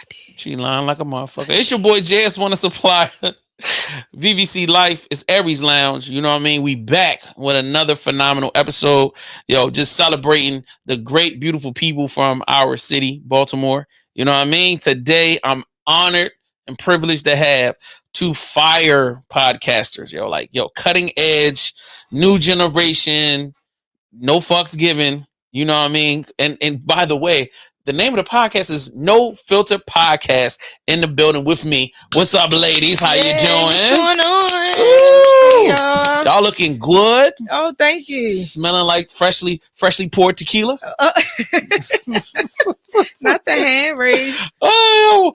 did. She lying like a motherfucker. It's your boy JS Wanna Supply. VVC Life is Aries Lounge. You know what I mean? We back with another phenomenal episode. Yo, just celebrating the great, beautiful people from our city, Baltimore. You know what I mean? Today, I'm honored and privileged to have two fire podcasters. Yo, cutting edge, new generation, no fucks given. You know what I mean? And by the way, the name of the podcast is No Filter Podcast. In the building with me. What's up, ladies? How you doing? What's going on? Ooh, Hey, y'all looking good. Oh, thank you. Smelling like freshly poured tequila. Not the hand raised. Oh,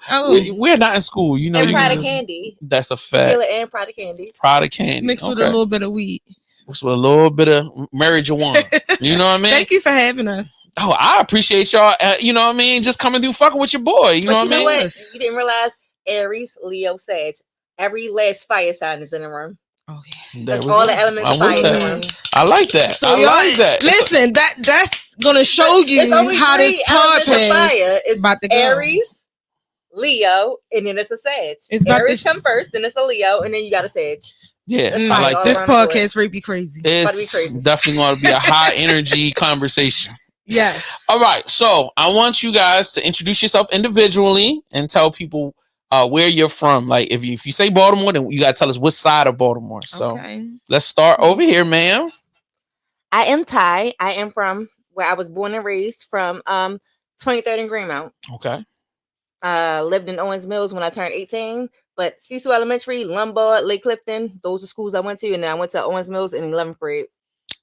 we're not in school. You know, and you Prada just, candy. That's a fact. Tequila and Prada candy. Prada candy. Mixed with a little bit of weed. Mixed with a little bit of marijuana. You know what I mean? Thank you for having us. Oh, I appreciate y'all. You know what I mean? Just coming through fucking with your boy. You know what I mean? What? You didn't realize Aries, Leo, Sag. Every last fire sign is in the room. Oh yeah. That's all the elements of fire in the room. I like that. So I like that. Listen, that's gonna show you how this podcast is about to go. Aries, Leo, and then it's a Sag. Aries come first, then it's a Leo, and then you got a Sag. Yeah, I like this podcast. Really be crazy. It's definitely going to be a high energy conversation. Yes. All right. So I want you guys to introduce yourself individually and tell people where you're from. Like if you say Baltimore, then you got to tell us what side of Baltimore. So let's start over here, ma'am. I am Ty. I am from where I was born and raised from 23rd and Greenmount. Okay. Lived in Owens Mills when I turned 18, but Cecil Elementary, Lombard, Lake Clifton, those are schools I went to, and then I went to Owens Mills in 11th grade.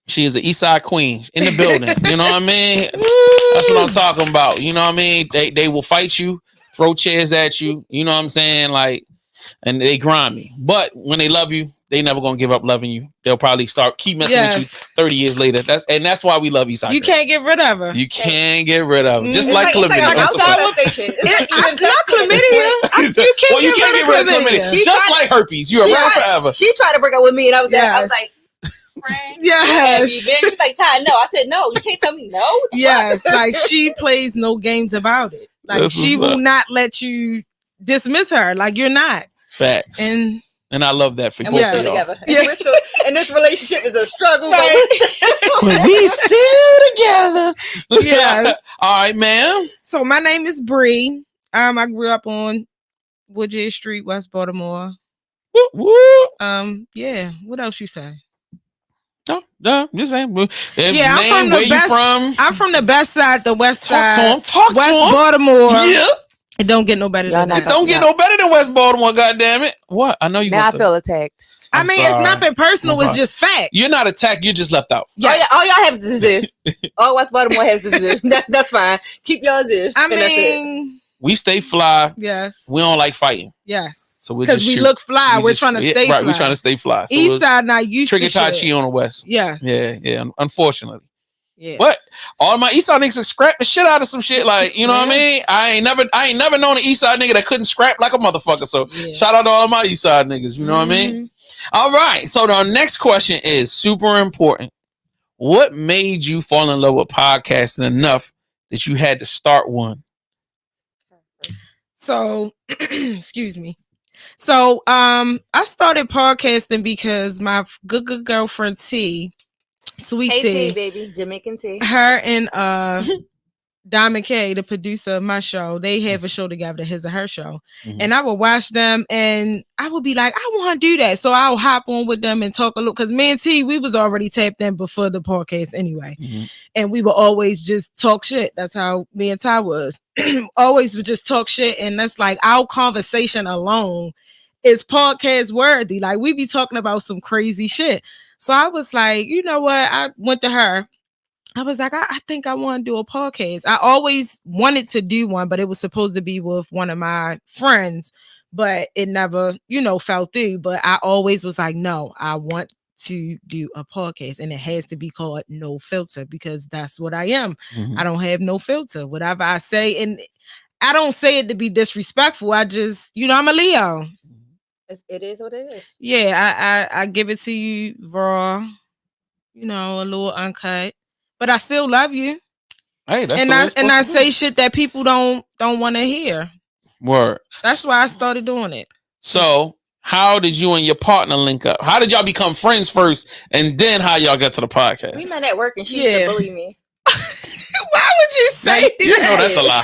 She is an East Side queen in the building. You know what I mean? That's what I'm talking about. You know what I mean? They will fight you, throw chairs at you. You know what I'm saying? Like, and they grimy. But when they love you, they never gonna give up loving you. They'll probably keep messing with you 30 years later. That's why we love East Side. You can't get rid of her. You can't get rid of her. Just like chlamydia. Not chlamydia. You can't get rid of chlamydia. Just like herpes. You're around forever. She tried to break up with me, and I was like. Yes. She's like, Ty, no. I said, no, you can't tell me no. Yes, like she plays no games about it. Like she will not let you dismiss her. Like you're not. Facts. And I love that for both of y'all. Together. Yeah. And this relationship is a struggle. Right. But we still together. Yes. All right, ma'am. So my name is Bree. I grew up on Woodgate Street, West Baltimore. Yeah. What else you say? No, just saying. Yeah, I'm from the best. I'm from the best side, the west side. Talk West to him. Baltimore. Yeah. It don't get no better than that. It don't get no better than West Baltimore, goddammit. What? I know you. Now I feel attacked. I mean, it's nothing personal. It's just facts. You're not attacked. You're just left out. Yes. All y'all have to do. All West Baltimore has to do. That's fine. Keep y'all's in. I mean, we stay fly. Yes. We don't like fighting. Yes. So because we look fly. We're trying to stay fly. Right. We're trying to stay fly. So East side not used to Trigger Tai Chi on the west. Yes. Yeah. Unfortunately. Yeah. But all my East Side niggas can scrap the shit out of some shit. Like, you know what I mean? I ain't never known an East Side nigga that couldn't scrap like a motherfucker. So shout out to all my East Side niggas. You know what I mean? All right. So the next question is super important. What made you fall in love with podcasting enough that you had to start one? So, excuse me. So, I started podcasting because my good girlfriend T, Sweet T, baby, Jamaican T. Her and Diamond K, the producer of my show, they have a show together, his and her show. Mm-hmm. And I would watch them and I would be like, I want to do that. So I'll hop on with them and talk a little, because me and T, we was already tapped in before the podcast anyway. Mm-hmm. And we would always just talk shit. That's how me and Ty was. Always would just talk shit. And that's like our conversation alone is podcast worthy. Like we be talking about some crazy shit. So I was like, you know what? I went to her. I was like, I think I want to do a podcast. I always wanted to do one, but it was supposed to be with one of my friends, but it never, fell through. But I always was like, no, I want to do a podcast, and it has to be called No Filter because that's what I am. Mm-hmm. I don't have no filter. Whatever I say, and I don't say it to be disrespectful. I just, I'm a Leo. It is what it is. Yeah, I give it to you raw, a little uncut. But I still love you. Hey, that's and I say shit that people don't want to hear. Word. That's why I started doing it. So, how did you and your partner link up? How did y'all become friends first, and then how y'all got to the podcast? We met at work, and she used to bully me. Why would you say that? You know that's a lie.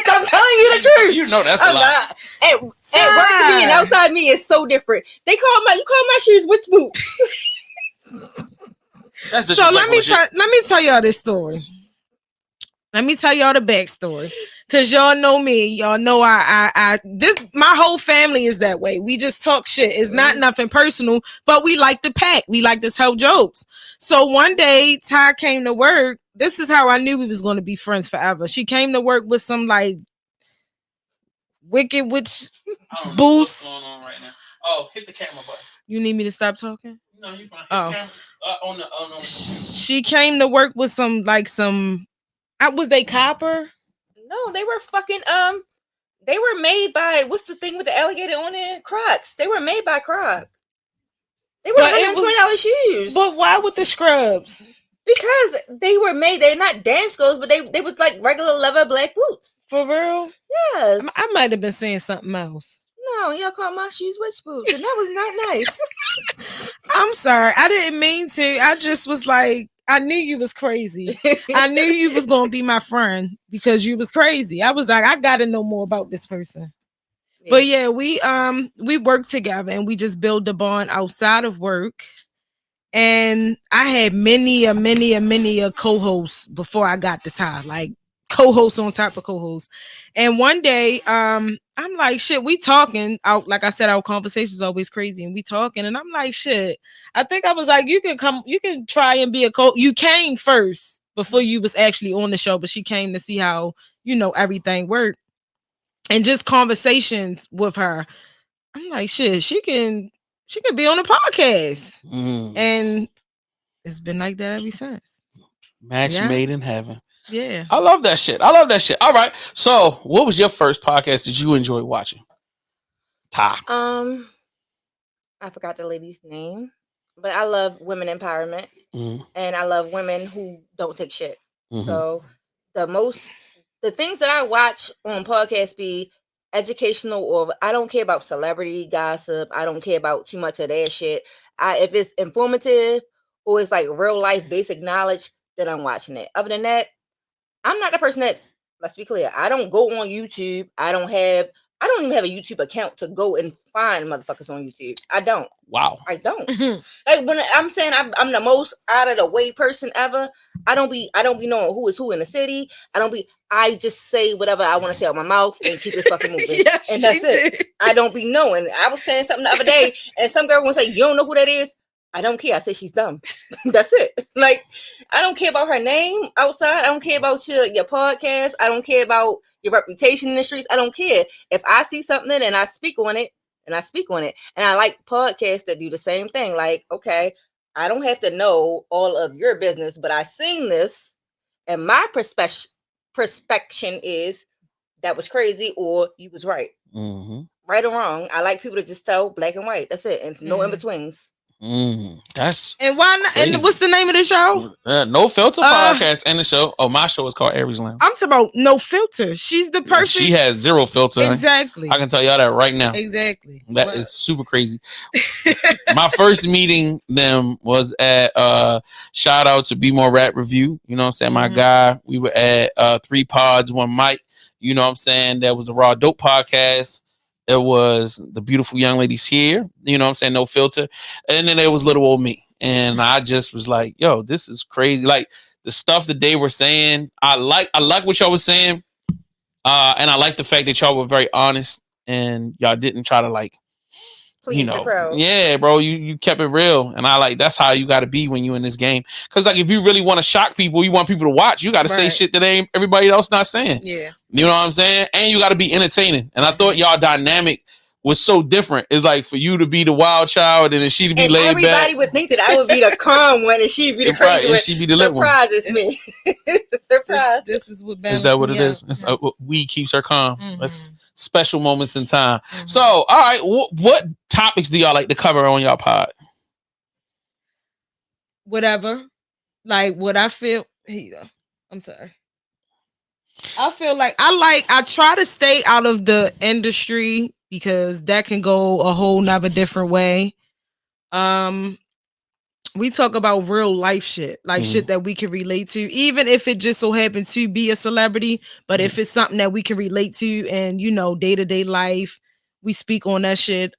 I'm telling you the truth. You know that's a lie. At work, me and outside me is so different. You call my shoes which boots? That's so let me tell y'all this story. Let me tell y'all the backstory. Cause y'all know me. Y'all know my whole family is that way. We just talk shit. It's not nothing personal, but we like to pack. We like to tell jokes. So one day Ty came to work. This is how I knew we was going to be friends forever. She came to work with some like wicked witch boost. What's going on right now? Oh, hit the camera button. You need me to stop talking? No, you fine. Hit the camera. On. She came to work with some. Was they copper? No, they were fucking they were made by what's the thing with the alligator on it? Crocs. They were made by Crocs. They were $120 shoes. But why with the scrubs? Because they were made. They're not dance clothes, but they was like regular leather black boots. For real? Yes. I might have been saying something else. No, y'all called my shoes witch boots, and that was not nice. I'm sorry. I didn't mean to. I just was like, I knew you was crazy. I knew you was gonna be my friend because you was crazy. I was like, I gotta know more about this person. Yeah. But yeah, we worked together and we just built a bond outside of work. And I had many a co-hosts before I got the Ty, like co-hosts on top of co-hosts. And one day, I'm like, shit, we talking out. Like I said, our conversation is always crazy, and we talking. And I'm like, shit, I think I was like, you can try and be a you came first before you was actually on the show, but she came to see how, everything worked. And just conversations with her. I'm like, shit, she can be on a podcast. And it's been like that ever since. Match made in heaven. Yeah. I love that shit. All right. So what was your first podcast that you enjoyed watching? Ty. I forgot the lady's name, but I love women empowerment. And I love women who don't take shit. So the things that I watch on podcasts be educational, or I don't care about celebrity gossip. I don't care about too much of that shit. If it's informative or it's like real life basic knowledge, then I'm watching it. Other than that, I'm not the person that, let's be clear, I don't go on YouTube. I don't even have a YouTube account to go and find motherfuckers on YouTube. I don't. Wow. I don't. Like when I'm saying I'm the most out of the way person ever. I don't be knowing who is who in the city. I just say whatever I want to say out my mouth and keep it fucking moving. Yes, and that's it. I don't be knowing. I was saying something the other day and some girl gonna say, you don't know who that is? I don't care. I say she's dumb. That's it. Like, I don't care about her name outside. I don't care about your podcast. I don't care about your reputation in the streets. I don't care. If I see something and I speak on it, and I speak on it. And I like podcasts that do the same thing. Like, okay, I don't have to know all of your business, but I seen this, and my perspection is that was crazy or you was right. Right or wrong. I like people to just tell black and white. That's it. And no in-betweens. That's and why not? Crazy. And what's the name of the show? No Filter podcast. And the show. Oh, my show is called Aries Lounge. I'm talking about No Filter. She's the person. She has zero filter. Exactly. I can tell y'all that right now. Exactly. That is super crazy. My first meeting them was at shout out to Be More Rap Review. You know what I'm saying? My guy. We were at 3 Pods, 1 Mic. You know what I'm saying? That was the Raw Dope podcast. It was the beautiful young ladies here, you know what I'm saying? No Filter. And then there was little old me. And I just was like, yo, this is crazy. Like the stuff that they were saying, I like what y'all was saying. And I like the fact that y'all were very honest and y'all didn't try to like, please the crowd. Yeah, bro, you kept it real. And I like, that's how you got to be when you in this game. Because like, if you really want to shock people, you want people to watch, you got to say shit that ain't everybody else not saying. Yeah. You know what I'm saying? And you got to be entertaining. And I thought y'all dynamic was so different. It's like for you to be the wild child and then she to be laid everybody back. Everybody would think that I would be the calm one and she'd be the crazy one. She'd be the lit one. Surprise, me. Surprise. This is what is that what it is? Yes. Weed keeps her calm. That's special moments in time. So, all right, what topics do y'all like to cover on y'all pod? Whatever. Like what I feel. Here you go. I'm sorry. I feel like I try to stay out of the industry because that can go a whole nother different way. We talk about real life shit, like shit that we can relate to, even if it just so happens to be a celebrity. But if it's something that we can relate to and, you know, day-to-day life, we speak on that shit.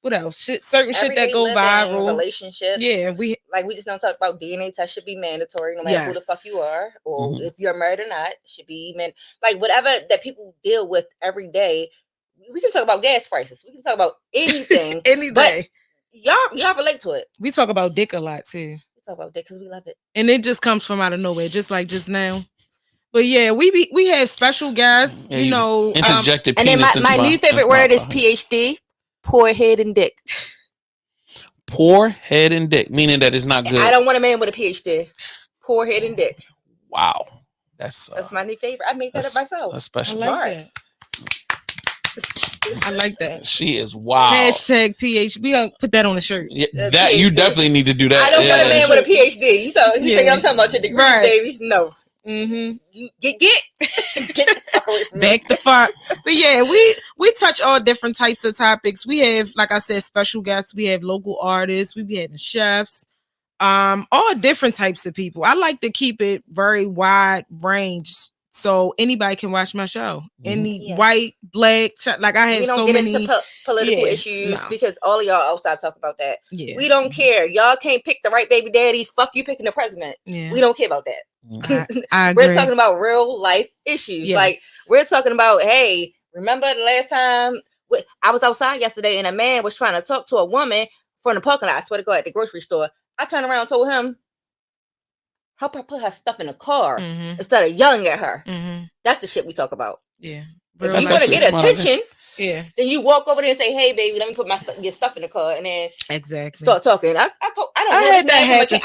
What else? Certain shit that go viral. Relationships. Yeah, we just don't talk about DNA test should be mandatory no matter who the fuck you are, or if you're married or not, should be like whatever that people deal with every day. We can talk about gas prices. We can talk about anything. Any day. Y'all relate to it. We talk about dick a lot too. We talk about dick because we love it. And it just comes from out of nowhere, just like just now. But yeah, we have special guests, Yeah, you know. Interjected and then my new favorite word is PhD. Poor head and dick. Poor head and dick, meaning that it's not good. I don't want a man with a PhD. Poor head and dick. Wow. That's my new favorite. I made that up myself. That's special. I like that. She is wild. Hashtag PhD. We gonna put that on the shirt. Yeah, that PhD. You definitely need to do that. I don't want a man with a PhD. You think I'm talking about your degree, baby? No. Get back the fuck. But yeah, we touch all different types of topics. We have, like I said, special guests. We have local artists. We be having chefs. All different types of people. I like to keep it very wide range so anybody can watch my show. Any white, black, like I have so many. We don't get into political issues because all of y'all outside talk about that. Yeah. We don't care. Y'all can't pick the right baby daddy. Fuck you picking the president. Yeah. We don't care about that. I agree. We're talking about real life issues. Yes. Like we're talking about, hey, remember the last time I was outside yesterday and a man was trying to talk to a woman from the parking lot. I swear to God, at the grocery store. I turned around and told him, help her put her stuff in the car instead of yelling at her. That's the shit we talk about. Yeah. If you want to get attention, then you walk over there and say, hey, baby, let me put your stuff in the car. And then start talking. I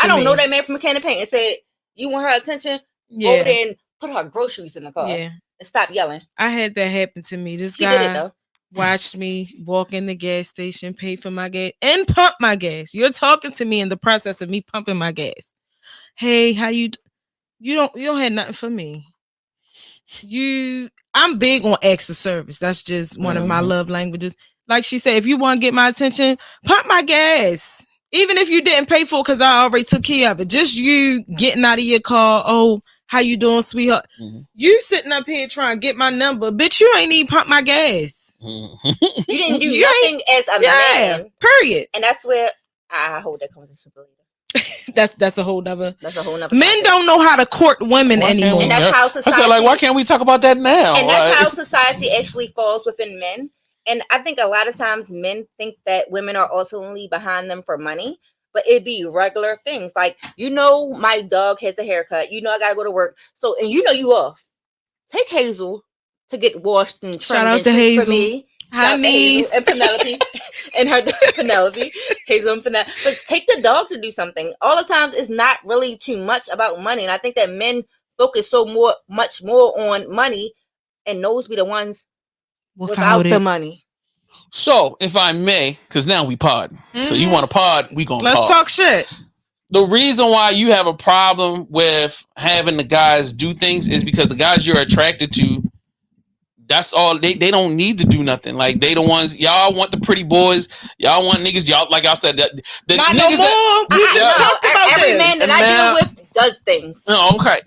don't know that man from a can of paint and said, you want her attention? Go over there and put her groceries in the car. Yeah. And stop yelling. I had that happen to me. This guy did it, though. Watched me walk in the gas station, pay for my gas, and pump my gas. You're talking to me in the process of me pumping my gas. Hey, how you don't have nothing for me. I'm big on acts of service. That's just one of my love languages. Like she said, if you want to get my attention, pump my gas. Even if you didn't pay for it because I already took care of it. Just you getting out of your car. Oh, how you doing, sweetheart? You sitting up here trying to get my number. Bitch, you ain't even pump my gas. You didn't do nothing as a man. Period. And that's where I hold that conversation for later. That's a whole nother. Topic. Men don't know how to court women anymore. And that's how society. I said, like, why can't we talk about that now? And that's how society actually falls within men. And I think a lot of times men think that women are ultimately behind them for money, but it'd be regular things. Like, my dog has a haircut. I gotta go to work. So, and you off. Take Hazel to get washed and trimmed. Shout out to Hazel. For me. Hi, niece. And Penelope. And her Penelope. Hazel and Penelope. But take the dog to do something. All the times it's not really too much about money. And I think that men focus much more on money, and those be the ones without the money. So, if I may, because now we pod. So you want to pod, we gonna pod. Let's talk shit. The reason why you have a problem with having the guys do things is because the guys you're attracted to, that's all they don't need to do nothing. Like, they the ones, y'all want the pretty boys, y'all want niggas, y'all, like I said, the not niggas no more. We just talked about every this. man that I deal with does things. Oh, okay.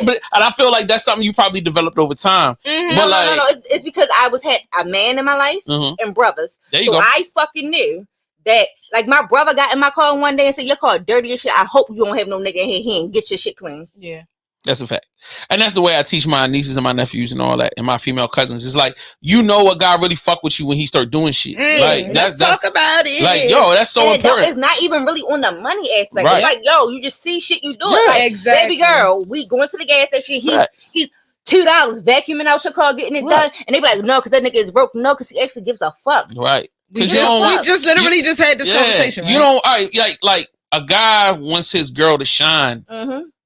But and I feel like that's something you probably developed over time. But no. It's because I had a man in my life and brothers. There you go. I fucking knew that, like, my brother got in my car one day and said, your car dirty as shit. I hope you don't have no nigga in here and get your shit clean. Yeah. That's a fact. And that's the way I teach my nieces and my nephews and all that, and my female cousins. It's like, a guy really fuck with you when he start doing shit. Like, let's talk about it. Like, that's so important. It's not even really on the money aspect. Right. It's like, you just see shit, you do it. Like, exactly. Baby girl, we going to the gas station. He's $2 vacuuming out your car, getting it done. And they be like, no, because that nigga is broke. No, because he actually gives a fuck. Right. We just literally just had this conversation. Right? Like a guy wants his girl to shine.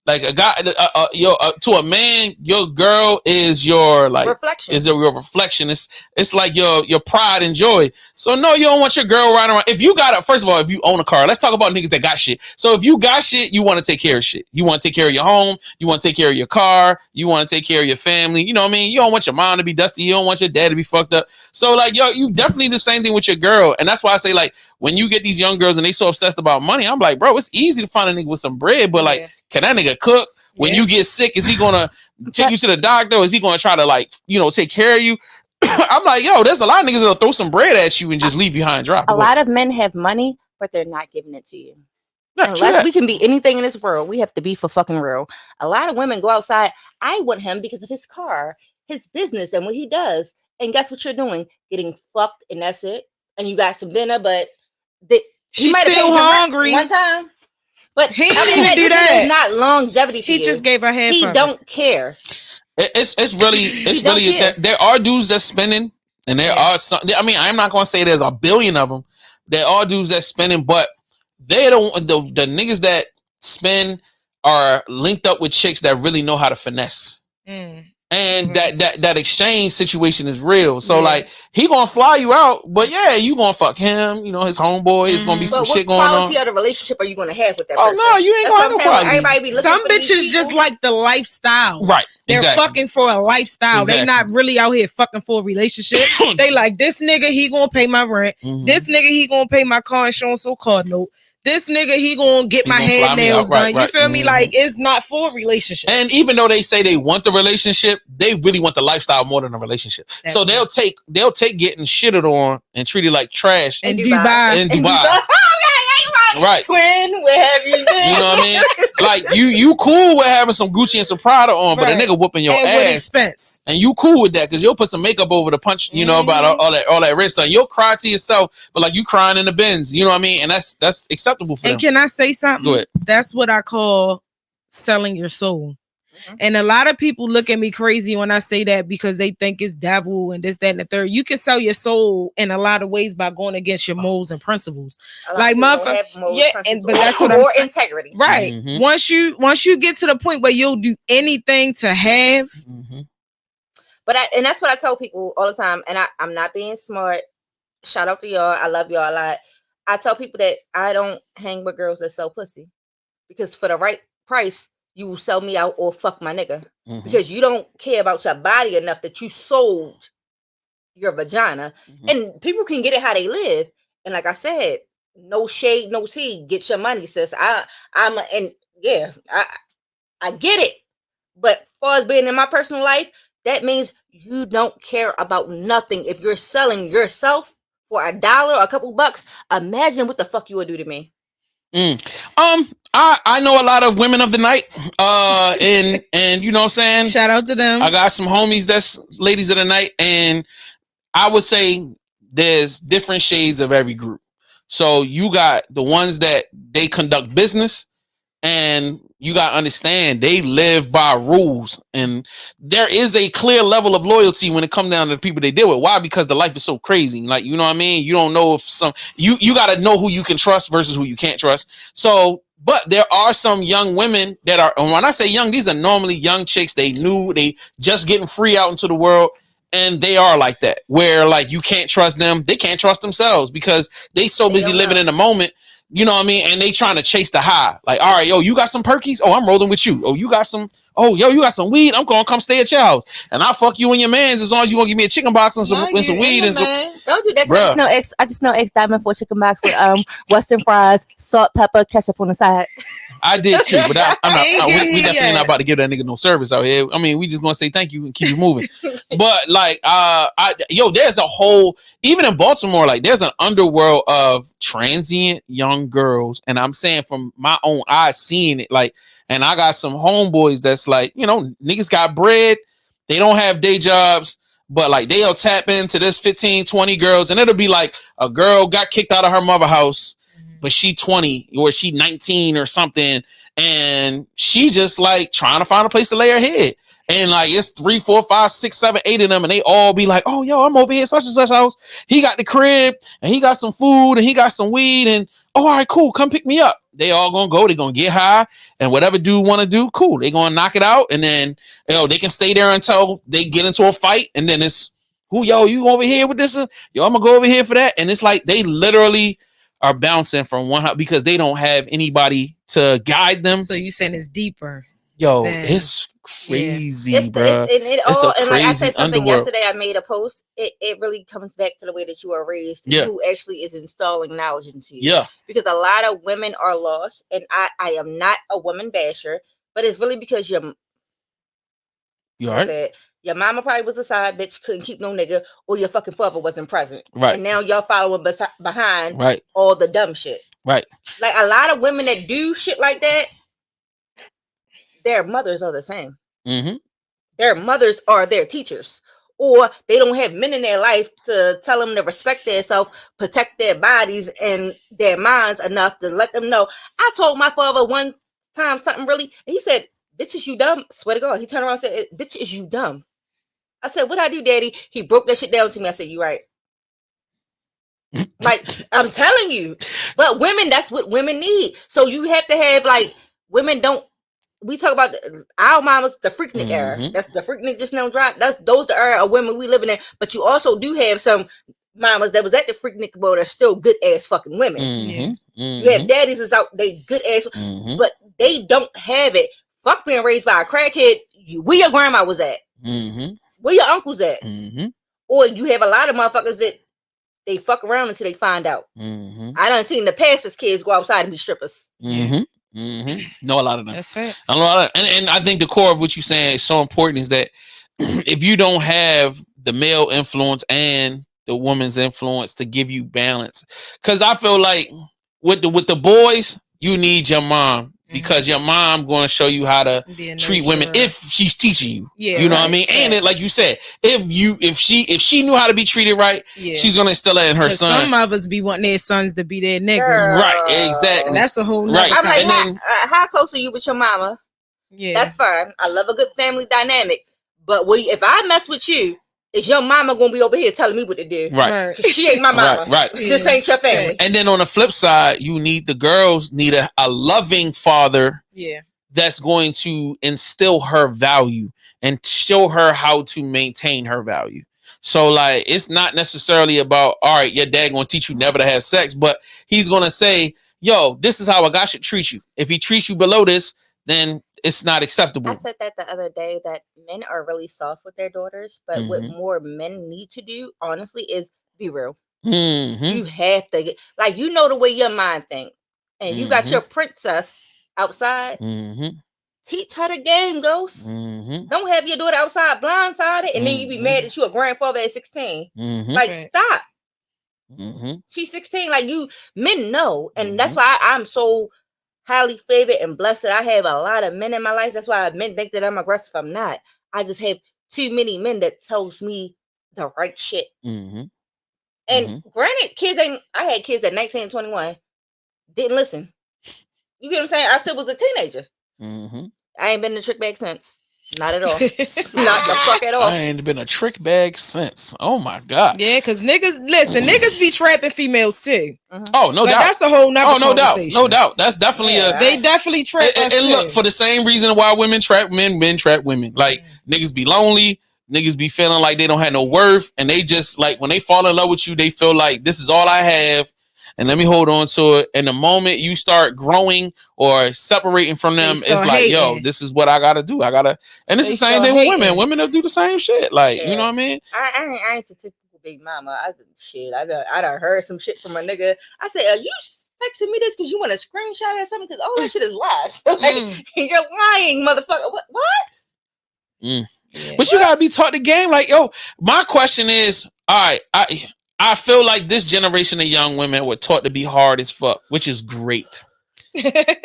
Like a guy, to a man, your girl is your like reflection. Is your reflection. It's like your pride and joy. So no, you don't want your girl riding around. If you got first of all, if you own a car, let's talk about niggas that got shit. So if you got shit, you want to take care of shit. You want to take care of your home. You want to take care of your car. You want to take care of your family. You know what I mean? You don't want your mom to be dusty. You don't want your dad to be fucked up. So like, you definitely the same thing with your girl. And that's why I say like, when you get these young girls and they so obsessed about money, I'm like, bro, it's easy to find a nigga with some bread, but like, can that nigga cook? When you get sick, is he gonna take you to the doctor? Or is he gonna try to like, take care of you? I'm like, yo, there's a lot of niggas that'll throw some bread at you and just leave you high and dry. A lot of men have money, but they're not giving it to you. Not Unless we can be anything in this world, we have to be for fucking real. A lot of women go outside. I want him because of his car, his business, and what he does. And guess what you're doing? Getting fucked, and that's it. And you got some dinner, but she's still hungry one time. But he didn't even do that. Is not longevity for he you. Just gave her half. He don't care. It's really there are dudes that's spending, and there are some. I mean, I'm not gonna say there's a billion of them. There are dudes that's spending, but they don't. The niggas that spend are linked up with chicks that really know how to finesse. And that exchange situation is real. So like he gonna fly you out, but you gonna fuck him. His homeboy. It's gonna be some shit going on. What quality of the relationship are you gonna have with that person? Oh no, you ain't gonna have no problem. Everybody be looking some for bitches just like the lifestyle, right? They're fucking for a lifestyle. They not really out here fucking for a relationship. They like this nigga. He gonna pay my rent. This nigga he gonna pay my car insurance or car note. This nigga, he gonna get my head nails done. You feel me? Like, it's not for a relationship. And even though they say they want the relationship, they really want the lifestyle more than a relationship. So they'll take getting shitted on and treated like trash in Dubai. Right. Twin, where have you been? You know what I mean? Like you cool with having some Gucci and some Prada on, but a nigga whooping your ass. With expense. And you cool with that because you'll put some makeup over the punch, about all that red stuff. You'll cry to yourself, but like you crying in the bins, you know what I mean? And that's acceptable for them. And can I say something? Go ahead. That's what I call selling your soul. And a lot of people look at me crazy when I say that because they think it's devil and this, that, and the third. You can sell your soul in a lot of ways by going against your morals and principles. Like motherfucker, but that's what or integrity, right? Once you get to the point where you'll do anything to have. But that's what I tell people all the time. And I'm not being smart. Shout out to y'all. I love y'all a lot. I tell people that I don't hang with girls that sell pussy because for the right price, you will sell me out or fuck my nigga because you don't care about your body enough that you sold your vagina. And people can get it how they live. And like I said, no shade, no tea. Get your money, sis. I get it. But as far as being in my personal life, that means you don't care about nothing. If you're selling yourself for $1 or a couple bucks, imagine what the fuck you would do to me. I know a lot of women of the night, and you know what I'm saying? Shout out to them. I got some homies that's ladies of the night, and I would say there's different shades of every group. So you got the ones that they conduct business, and you got to understand they live by rules, and there is a clear level of loyalty when it comes down to the people they deal with. Why? Because the life is so crazy. Like, you know what I mean? You don't know if you got to know who you can trust versus who you can't trust. So, but there are some young women that are, and when I say young, these are normally young chicks. They just getting free out into the world. And they are like that, where like you can't trust them. They can't trust themselves because they so busy living in the moment. You know what I mean? And they trying to chase the high. Like, all right, yo, you got some perkies? Oh, I'm rolling with you. Oh, you got some? Oh, yo, you got some weed? I'm gonna come stay at your house, and I'll fuck you and your mans as long as you gonna give me a chicken box and some weed and some. Don't do that. I just know X Diamond for a chicken box with Western fries, salt, pepper, ketchup on the side. I did too, but we definitely not about to give that nigga no service out here. I mean, we just gonna say thank you and keep it moving. But like, there's a whole, even in Baltimore, like there's an underworld of transient young girls, and I'm saying from my own eyes, seeing it, like, and I got some homeboys that's like, niggas got bread, they don't have day jobs, but like they'll tap into this 15, 20 girls, and it'll be like a girl got kicked out of her mother house, but she 20 or she 19 or something, and she just like trying to find a place to lay her head. And like it's 3, 4, 5, 6, 7, 8 of them, and they all be like, "Oh, yo, I'm over here, such and such house. He got the crib, and he got some food, and he got some weed, and oh, all right, cool, come pick me up." They all gonna go, they gonna get high, and whatever dude want to do, cool. They gonna knock it out, and then they can stay there until they get into a fight, and then it's who, yo, you over here with this? Yo, I'm gonna go over here for that, and it's like they literally are bouncing from one house because they don't have anybody to guide them. So you saying it's deeper? Yo, it's crazy, bro. And like I said something yesterday, I made a post. It really comes back to the way that you are raised, who actually is installing knowledge into you. Yeah. Because a lot of women are lost, and I am not a woman basher, but it's really because your mama probably was a side bitch, couldn't keep no nigga, or your fucking father wasn't present. Right. And now y'all following behind right. all the dumb shit. Right. Like a lot of women that do shit like that, their mothers are the same. Mm-hmm. Their mothers are their teachers, or they don't have men in their life to tell them to respect themselves, protect their bodies and their minds enough to let them know. I told my father one time something really, and he said, "Bitch, is you dumb?" Swear to God, he turned around and said, "Bitch, is you dumb?" I said, "What I do, Daddy?" He broke that shit down to me. I said, "You right." Like, I'm telling you. But women, that's what women need. So you have to have, like, women don't. We talk about our mamas, the Freaknik era. That's the Freaknik just now dropped. Those the era of women we living in. But you also do have some mamas that was at the Freaknik boat that's still good ass fucking women. You have daddies that's out, they good ass, but they don't have it. Fuck being raised by a crackhead. Where your grandma was at? Where your uncles at? Or you have a lot of motherfuckers that they fuck around until they find out. I done seen the pastors' kids go outside and be strippers. Know a lot of them. That's fact. A lot of, and I think the core of what you're saying is so important is that if you don't have the male influence and the woman's influence to give you balance, because I feel like with the boys, you need your mom. Because your mom going to show you how to treat women if she's teaching you. You know what I mean? And it, like you said, if she knew how to be treated right, she's going to instill that in her son. Some mothers be wanting their sons to be their niggas. Right, exactly. That's a whole right. I'm like, how close are you with your mama? Yeah, that's fine. I love a good family dynamic. But if I mess with you, is your mama gonna be over here telling me what to do? Right. She ain't my mama. Right. This ain't your family. And then on the flip side, the girls need a loving father. Yeah. That's going to instill her value and show her how to maintain her value. So like, it's not necessarily about, all right, your dad gonna teach you never to have sex, but he's gonna say, yo, this is how a guy should treat you. If he treats you below this, then it's not acceptable. I said that the other day, that men are really soft with their daughters, but what more men need to do, honestly, is be real. You have to get, like, you know the way your mind think, and you got your princess outside. Teach her the game, Ghost. Don't have your daughter outside blindsided, and then you be mad that you a grandfather at 16. Like, stop. She's 16. Like, you men know, and that's why I'm so highly favored and blessed that I have a lot of men in my life. That's why men think that I'm aggressive. I'm not. I just have too many men that tells me the right shit. And granted, I had kids at 19 and 21, didn't listen. You get what I'm saying? I still was a teenager. I ain't been in a trick bag since. Not at all. Not the fuck at all. I ain't been a trick bag since. Oh my God. Yeah, because niggas be trapping females too. Oh, no doubt. That's a whole nother conversation. No doubt. That's definitely they definitely trap us and look, for the same reason why women trap men trap women. Like, niggas be lonely, niggas be feeling like they don't have no worth, and they just, like, when they fall in love with you, they feel like this is all I have, and let me hold on to it. And the moment you start growing or separating from them, it's like, hating. Yo, this is what I gotta do. And it's the same thing with women. Women will do the same shit. Like, you know what I mean? I ain't a typical big mama. I done heard some shit from a nigga. I said, are you texting me this because you want a screenshot or something? Because all that shit is lies. Like, you're lying, motherfucker. What? Yeah, but you gotta be taught the game. Like, yo, my question is, all right, I feel like this generation of young women were taught to be hard as fuck, which is great.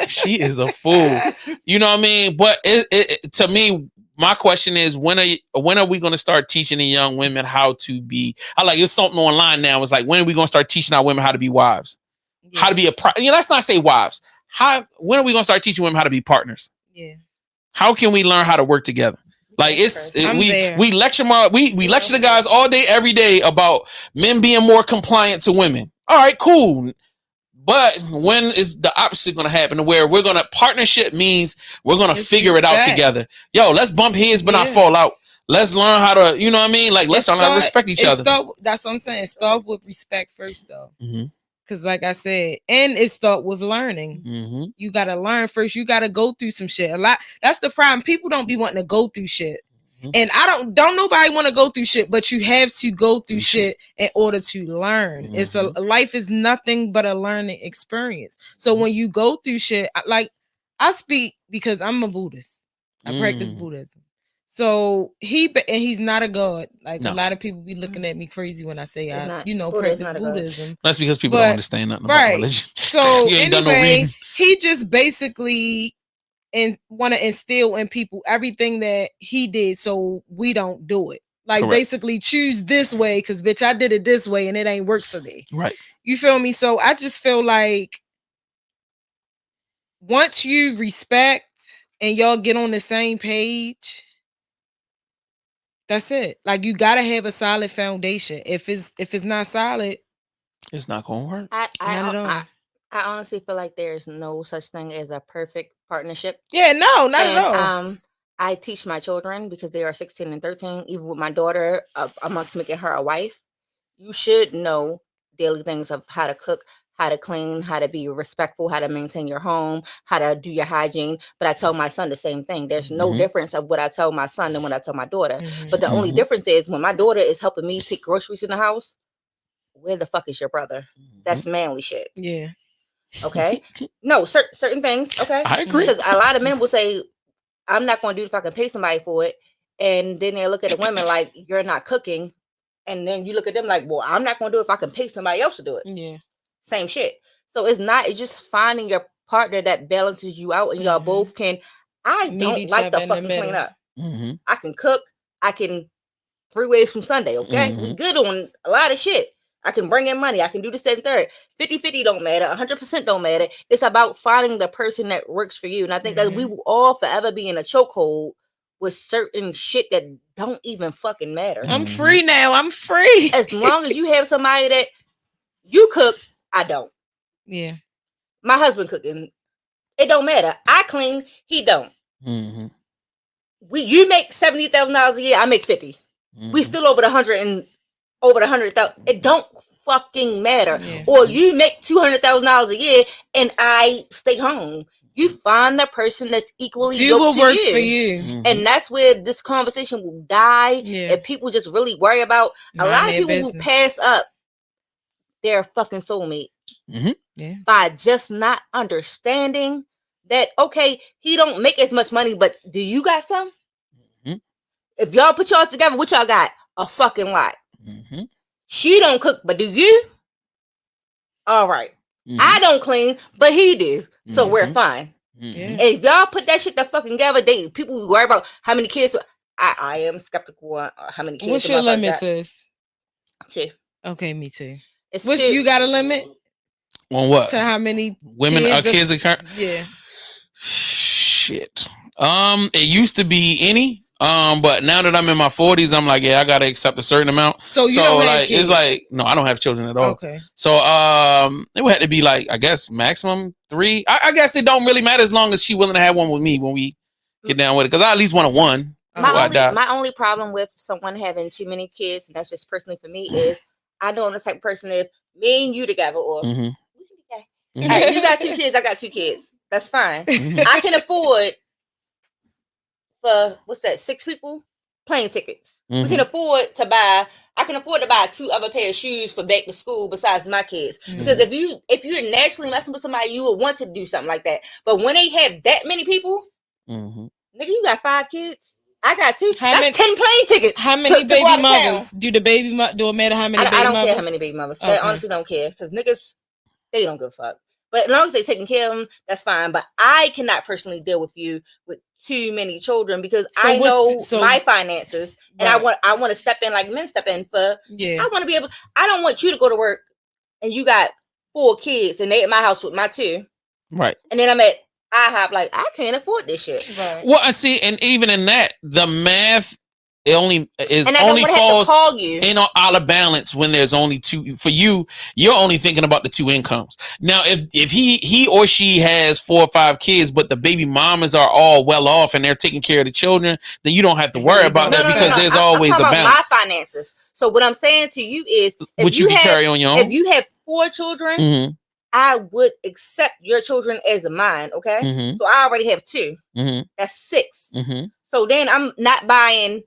She is a fool. You know what I mean? But to me, my question is, when are we going to start teaching the young women how to be? It's something online now. It's like, when are we going to start teaching our women how to be wives? Yeah. How to be let's not say wives. When are we going to start teaching women how to be partners? Yeah. How can we learn how to work together? Like we lecture we lecture the Yeah. guys all day, every day about men being more compliant to women. All right, cool. But when is the opposite going to happen? Where we're going to partnership means we're going to figure it out together. Yo, let's bump heads but not fall out. Let's learn how to, you know what I mean? Like, let's learn how to respect each other. That's what I'm saying. Start with respect first, though. Mm-hmm. Because like I said, and it start with learning. Mm-hmm. You got to learn first. You got to go through some shit. A lot. That's the problem. People don't be wanting to go through shit. Mm-hmm. And don't nobody want to go through shit, but you have to go through shit in order to learn. Mm-hmm. It's a life is nothing but a learning experience. So when you go through shit, like I speak because I'm a Buddhist. I practice Buddhism. So he's not a god. Like a lot of people be looking at me crazy when I say practice Buddhism. That's because people don't understand nothing about religion. So anyway, he just basically want to instill in people everything that he did, so we don't do it. Like basically choose this way because bitch, I did it this way and it ain't worked for me. Right. You feel me? So I just feel like once you respect and y'all get on the same page. That's it. Like you gotta have a solid foundation. If it's not solid, it's not gonna work. Not at all. I honestly feel like there's no such thing as a perfect partnership. Yeah, no, not at all. I teach my children because they are 16 and 13. Even with my daughter, amongst making her a wife, you should know daily things of how to cook, how to clean, how to be respectful, how to maintain your home, how to do your hygiene. But I tell my son the same thing. There's no difference of what I tell my son and what I tell my daughter. But the only difference is when my daughter is helping me take groceries in the house, where the fuck is your brother? That's manly shit. Yeah. Okay. No, certain things. Okay. I agree. Because a lot of men will say, I'm not going to do it if I can pay somebody for it. And then they look at the women like, you're not cooking. And then you look at them like, well, I'm not going to do it if I can pay somebody else to do it. Yeah. Same shit. So it's just finding your partner that balances you out and y'all both can. I don't like to fucking clean up. I can cook. I can 3 ways from Sunday. Okay. We good on a lot of shit. I can bring in money. I can do this, that, and third. 50-50 don't matter. 100% don't matter. It's about finding the person that works for you. And I think that we will all forever be in a chokehold with certain shit that don't even fucking matter. I'm free now. I'm free. As long as you have somebody that you cook, I don't. Yeah. My husband cooking, it don't matter. I clean, he don't. You make $70,000 a year, I make 50. We still over the 100,000. It don't fucking matter. Yeah. Or you make $200,000 a year and I stay home. You find the person that's equally yoked to works you. For you. And that's where this conversation will die. Yeah. If people just really worry about a lot of people who pass up their fucking soulmate by just not understanding that, okay, he don't make as much money, but do you got some? If y'all put y'all together, what y'all got? A fucking lot. She don't cook, but do you? All right. I don't clean, but he do. So we're fine. And if y'all put that shit the fucking together, people worry about how many kids. I am skeptical on how many kids. What's your limit, sis? 2. Okay, me too. It's 2. You got a limit? On what? To how many women kids are yeah. Shit. It used to be any. But now that I'm in my 40s, I'm like, yeah, I gotta accept a certain amount. So you don't have like kids. It's like no, I don't have children at all. Okay. So it would have to be like, I guess maximum 3. I guess it don't really matter as long as she willing to have one with me when we get down with it. Because I at least want one. My only problem with someone having too many kids, and that's just personally for me, is I know I'm the type of person if me and you together or we can be gay. Right, you got 2 kids, I got 2 kids. That's fine. I can afford for 6 people plane tickets. We can afford to buy. I can afford to buy 2 other pair of shoes for back to school besides my kids. Because if you're naturally messing with somebody, you would want to do something like that. But when they have that many people, nigga, you got 5 kids. I got 2. That's 10 plane tickets. How many baby mothers? Do it matter how many baby mothers? I don't care how many baby mothers. Okay. They honestly don't care because niggas, they don't give a fuck. But as long as they taking care of them, that's fine. But I cannot personally deal with you with too many children because I know my finances and I want to step in like men step in for. Yeah. I want to be able. I don't want you to go to work and you got 4 kids and they at my house with my 2. Right. And then I'm at I have like I can't afford this shit. Right. Well, I see, and even in that, the math it only falls falls in out of balance when there's only two. For you, you're only thinking about the two incomes. Now, if he or she has 4 or 5 kids, but the baby mamas are all well off and they're taking care of the children, then you don't have to worry about that because there's always a balance. About my finances. So what I'm saying to you is, if you carry on your own. If you have 4 children. Mm-hmm. I would accept your children as mine, okay? Mm-hmm. So I already have 2. Mm-hmm. That's 6. Mm-hmm. So then I'm not buying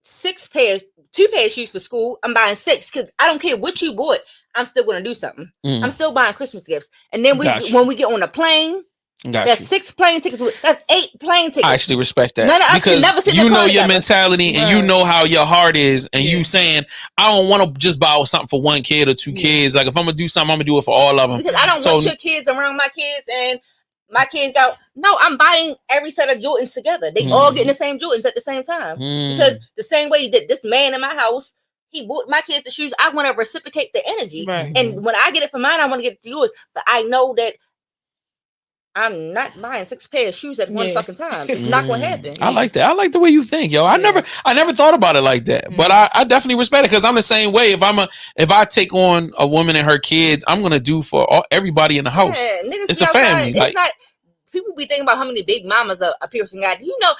2 pairs of shoes for school. I'm buying 6 because I don't care what you bought. I'm still going to do something. I'm still buying Christmas gifts. And then when we get on a plane, that's 6 plane tickets. That's 8 plane tickets. I actually respect that because you know your mentality and you know how your heart is, and you saying I don't want to just buy something for 1 kid or 2 kids. Like if I'm gonna do something, I'm gonna do it for all of them. Because I don't want your kids around my kids, and my kids go. No, I'm buying every set of Jordans together. They all getting the same Jordans at the same time because the same way that this man in my house. He bought my kids the shoes. I want to reciprocate the energy, and when I get it for mine, I want to get it to yours. But I know that. I'm not buying 6 pairs of shoes at one fucking time. It's not gonna happen. I like that. I like the way you think, yo. I never thought about it like that, but I definitely respect it because I'm the same way. If I take on a woman and her kids, I'm gonna do for everybody in the house. It's a family. It's not. People be thinking about how many big mamas a person got. You know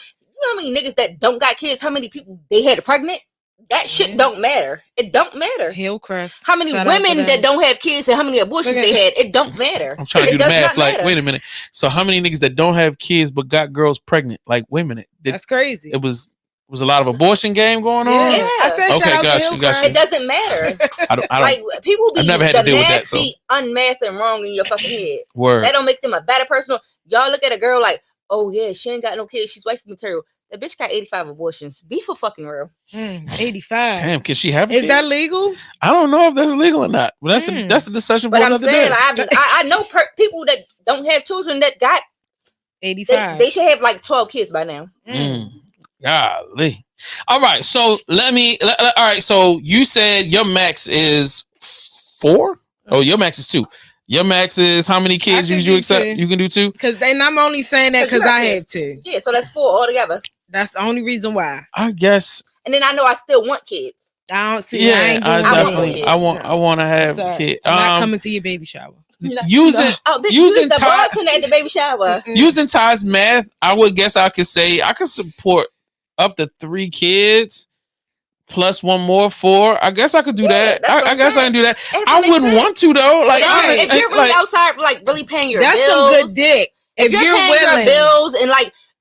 how many niggas that don't got kids? How many people they had pregnant? That shit don't matter. It don't matter. Hillcrest. How many women that don't have kids and how many abortions they had? It don't matter. I'm trying to do the math. Like, wait a minute. So how many niggas that don't have kids but got girls pregnant? Like, wait a minute. That's crazy. It was a lot of abortion game going on. Yeah. I said, okay, got you. It doesn't matter. I don't. Like people be. I've never had to deal with that. So be unmathed and wrong in your fucking head. Word. That don't make them a better person. Y'all look at a girl like, oh yeah, she ain't got no kids. She's wifey material. The bitch got 85 abortions. Be for fucking real. 85. Damn, can she have a Is kid? that legal? I don't know if that's legal or not. But that's a discussion for another day. I know people that don't have children that got 85. They should have like 12 kids by now. Golly. All right. So all right. So you said your max is 4? Oh, your max is 2. Your max is how many kids you accept? 2. You can do 2? Because I'm only saying that because I have 2. Yeah, so that's 4 altogether. That's the only reason why. I guess. And then I know I still want kids. I don't see. Yeah, I want to have kids. I'm not coming to your baby shower. Using the bartender at the baby shower. Using Ty's math, I would guess I could say I could support up to 3 kids. Plus 1 more 4. I guess I could do that. I guess I can do that. I wouldn't want to though. Like if you're really outside, like really paying your bills, that's some good dick. If you're paying your bills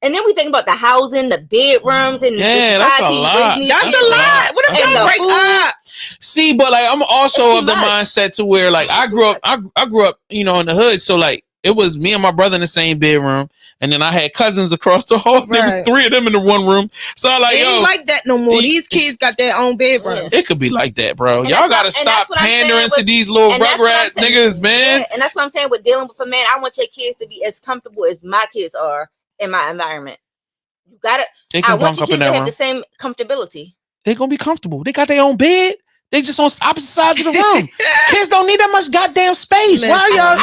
and then we think about the housing, the bedrooms, and that's a lot. That's a lot. What if y'all break up? See, but like I'm also of the mindset to where like I grew up, in the hood, so like. It was me and my brother in the same bedroom, and then I had cousins across the hall. Right. There was 3 of them in the one room. So I like, it ain't like that no more. These kids got their own bedroom. It could be like that, bro. Y'all gotta stop pandering to these little rugrats niggas, man. Yeah, and that's what I'm saying with dealing with a man. I want your kids to be as comfortable as my kids are in my environment. You gotta. I want your kids to have the same comfortability. They're gonna be comfortable. They got their own bed. They just on opposite sides of the room. Kids don't need that much goddamn space. Why y'all?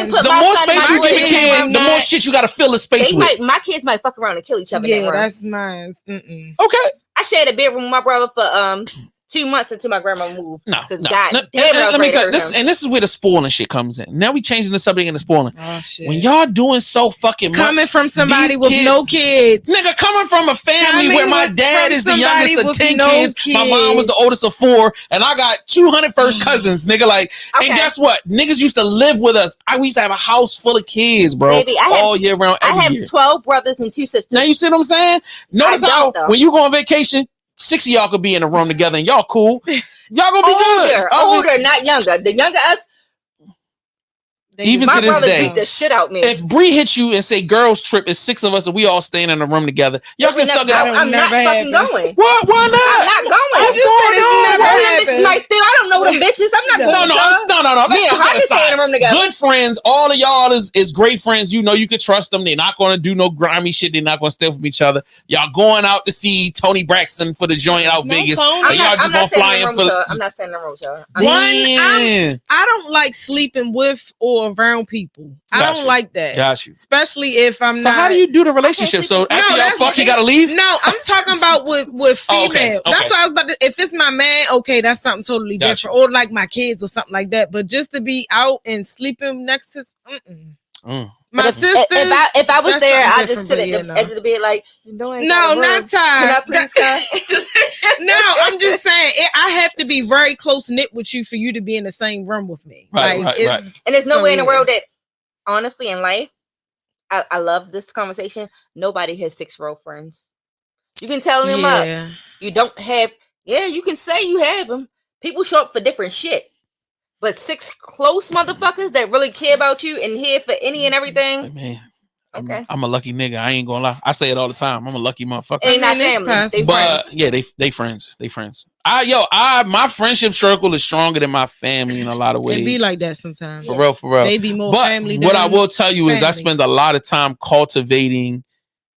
The more space you give a kid, the more shit you got to fill the space with. My kids might fuck around and kill each other. Yeah, that's mine. Okay. I shared a bedroom with my brother for 2 months until my grandma moved. No, because let me say this, and this is where the spoiling shit comes in. Now we changing the subject into spoiling. Oh shit! When y'all doing so fucking much, coming from somebody with no kids, nigga, coming from a family where my dad is the youngest of 10 kids, my mom was the oldest of 4, and I got 200 first cousins, nigga. Like, and guess what? Niggas used to live with us. We used to have a house full of kids, bro, baby, all year round. I have 12 brothers and 2 sisters. Now you see what I'm saying? Notice how when you go on vacation. 6 of y'all could be in a room together and y'all cool. Y'all gonna be good. Older, not younger. The younger us, even to this day, beat the shit out me. If Bree hits you and say girls trip, it's 6 of us and we all staying in a room together. Y'all can fuck it up. I'm not fucking going. What? Why not? I'm not going. What's going on? I don't know know them bitches. I'm not going No. with y'all. No. Me and her stay in the room together. Good friends. All of y'all is great friends. You know you can trust them. They're not going to do no grimy shit. They're not going to steal from each other. Y'all going out to see Tony Braxton for the joint out Vegas. I'm not staying in the room with y'all. I'm not staying in the room with y'all. I don't like sleeping with or around people. I don't like that. Got you. Especially if I'm not. So how do you do the relationship? So after y'all fuck, you gotta leave? No, I'm talking about with female. Okay. That's what I was about to. If it's my man, okay, that's something totally different. Or like my kids or something like that. But just to be out and sleeping next to my sister. If I was there, I'd just sit at the edge of the bed like, no, not Ty. No, I'm just saying I have to be very close knit with you for you to be in the same room with me. Right. And there's no way in the world that, honestly, in life, I love this conversation. Nobody has 6 real friends. You can tell them up. You don't have. Yeah, you can say you have them. People show up for different shit. But 6 close motherfuckers that really care about you and here for any and everything. Man, okay. I'm a lucky nigga. I ain't gonna lie. I say it all the time. I'm a lucky motherfucker. Ain't not family. They friends. Yeah, they friends. They friends. My friendship circle is stronger than my family in a lot of ways. It be like that sometimes. For real. They be more family. What I will tell you is I spend a lot of time cultivating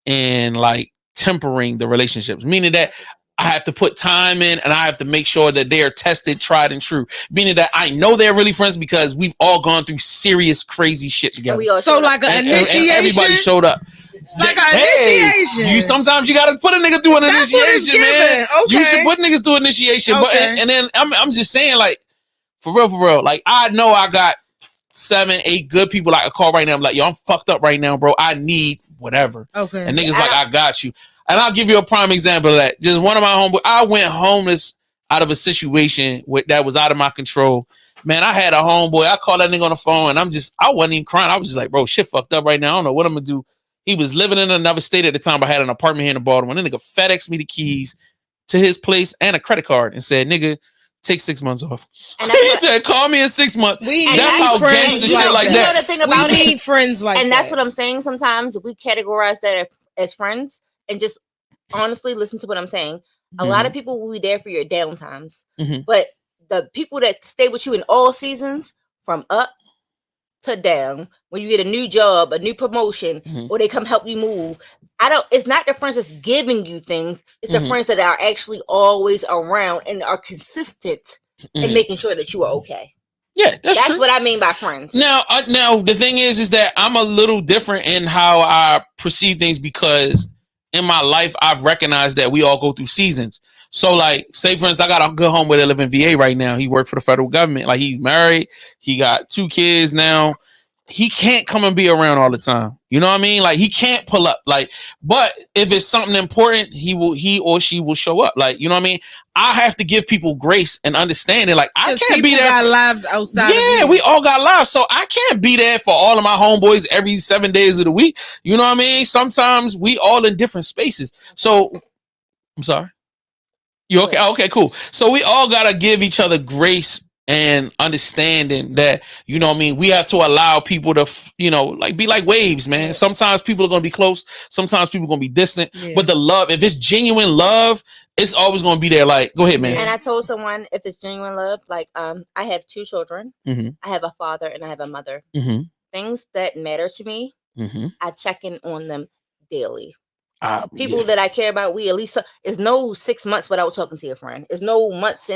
and like tempering the relationships, meaning that I have to put time in and I have to make sure that they are tested, tried, and true. Meaning that I know they're really friends because we've all gone through serious, crazy shit together. So like an initiation? And everybody showed up. Like an initiation. Sometimes you gotta put a nigga through an initiation, man. Okay. You should put niggas through initiation. Okay. But and then I'm just saying, like, for real. Like, I know I got 7, 8 good people I can call right now. I'm like, yo, I'm fucked up right now, bro. I need whatever. Okay. And niggas like, I got you. And I'll give you a prime example of that. Just one of my homeboys, I went homeless out of a situation that was out of my control. Man, I had a homeboy. I called that nigga on the phone, and I wasn't even crying. I was just like, bro, shit fucked up right now. I don't know what I'm gonna do. He was living in another state at the time. I had an apartment here in Baltimore. And that nigga FedExed me the keys to his place and a credit card and said, nigga, take 6 months off. And he said, call me in 6 months. That's how gangster shit like that. You know the thing about we need friends like that. And that's what I'm saying. Sometimes we categorize that as friends. And just honestly listen to what I'm saying. A lot of people will be there for your down times. But the people that stay with you in all seasons, from up to down, when you get a new job, a new promotion, or they come help you move, it's not the friends that's giving you things. It's the friends that are actually always around and are consistent in making sure that you are okay. Yeah, that's true. What I mean by friends. Now the thing is that I'm a little different in how I perceive things because in my life, I've recognized that we all go through seasons. So, like, say, for instance, I got a good homeboy that live in VA right now. He worked for the federal government. Like, he's married. He got 2 kids now. He can't come and be around all the time. You know what I mean? Like, he can't pull up. Like, but if it's something important, he or she will show up. Like, you know what I mean? I have to give people grace and understanding. Like, I can't be there. Got lives outside. Yeah, we all got lives. So I can't be there for all of my homeboys every 7 days of the week. You know what I mean? Sometimes we all in different spaces. So I'm sorry. You okay? Okay, cool. So we all gotta give each other grace and understanding that, you know what I mean, we have to allow people to, like, be like waves, man. Sometimes people are going to be close. Sometimes people are going to be distant. But the love, if it's genuine love, it's always going to be there. Like, go ahead, man. And I told someone, if it's genuine love, like, I have 2 children. I have a father and I have a mother. Things that matter to me, I check in on them daily. People that I care about, we at least, it's no 6 months without talking to your friend. It's no months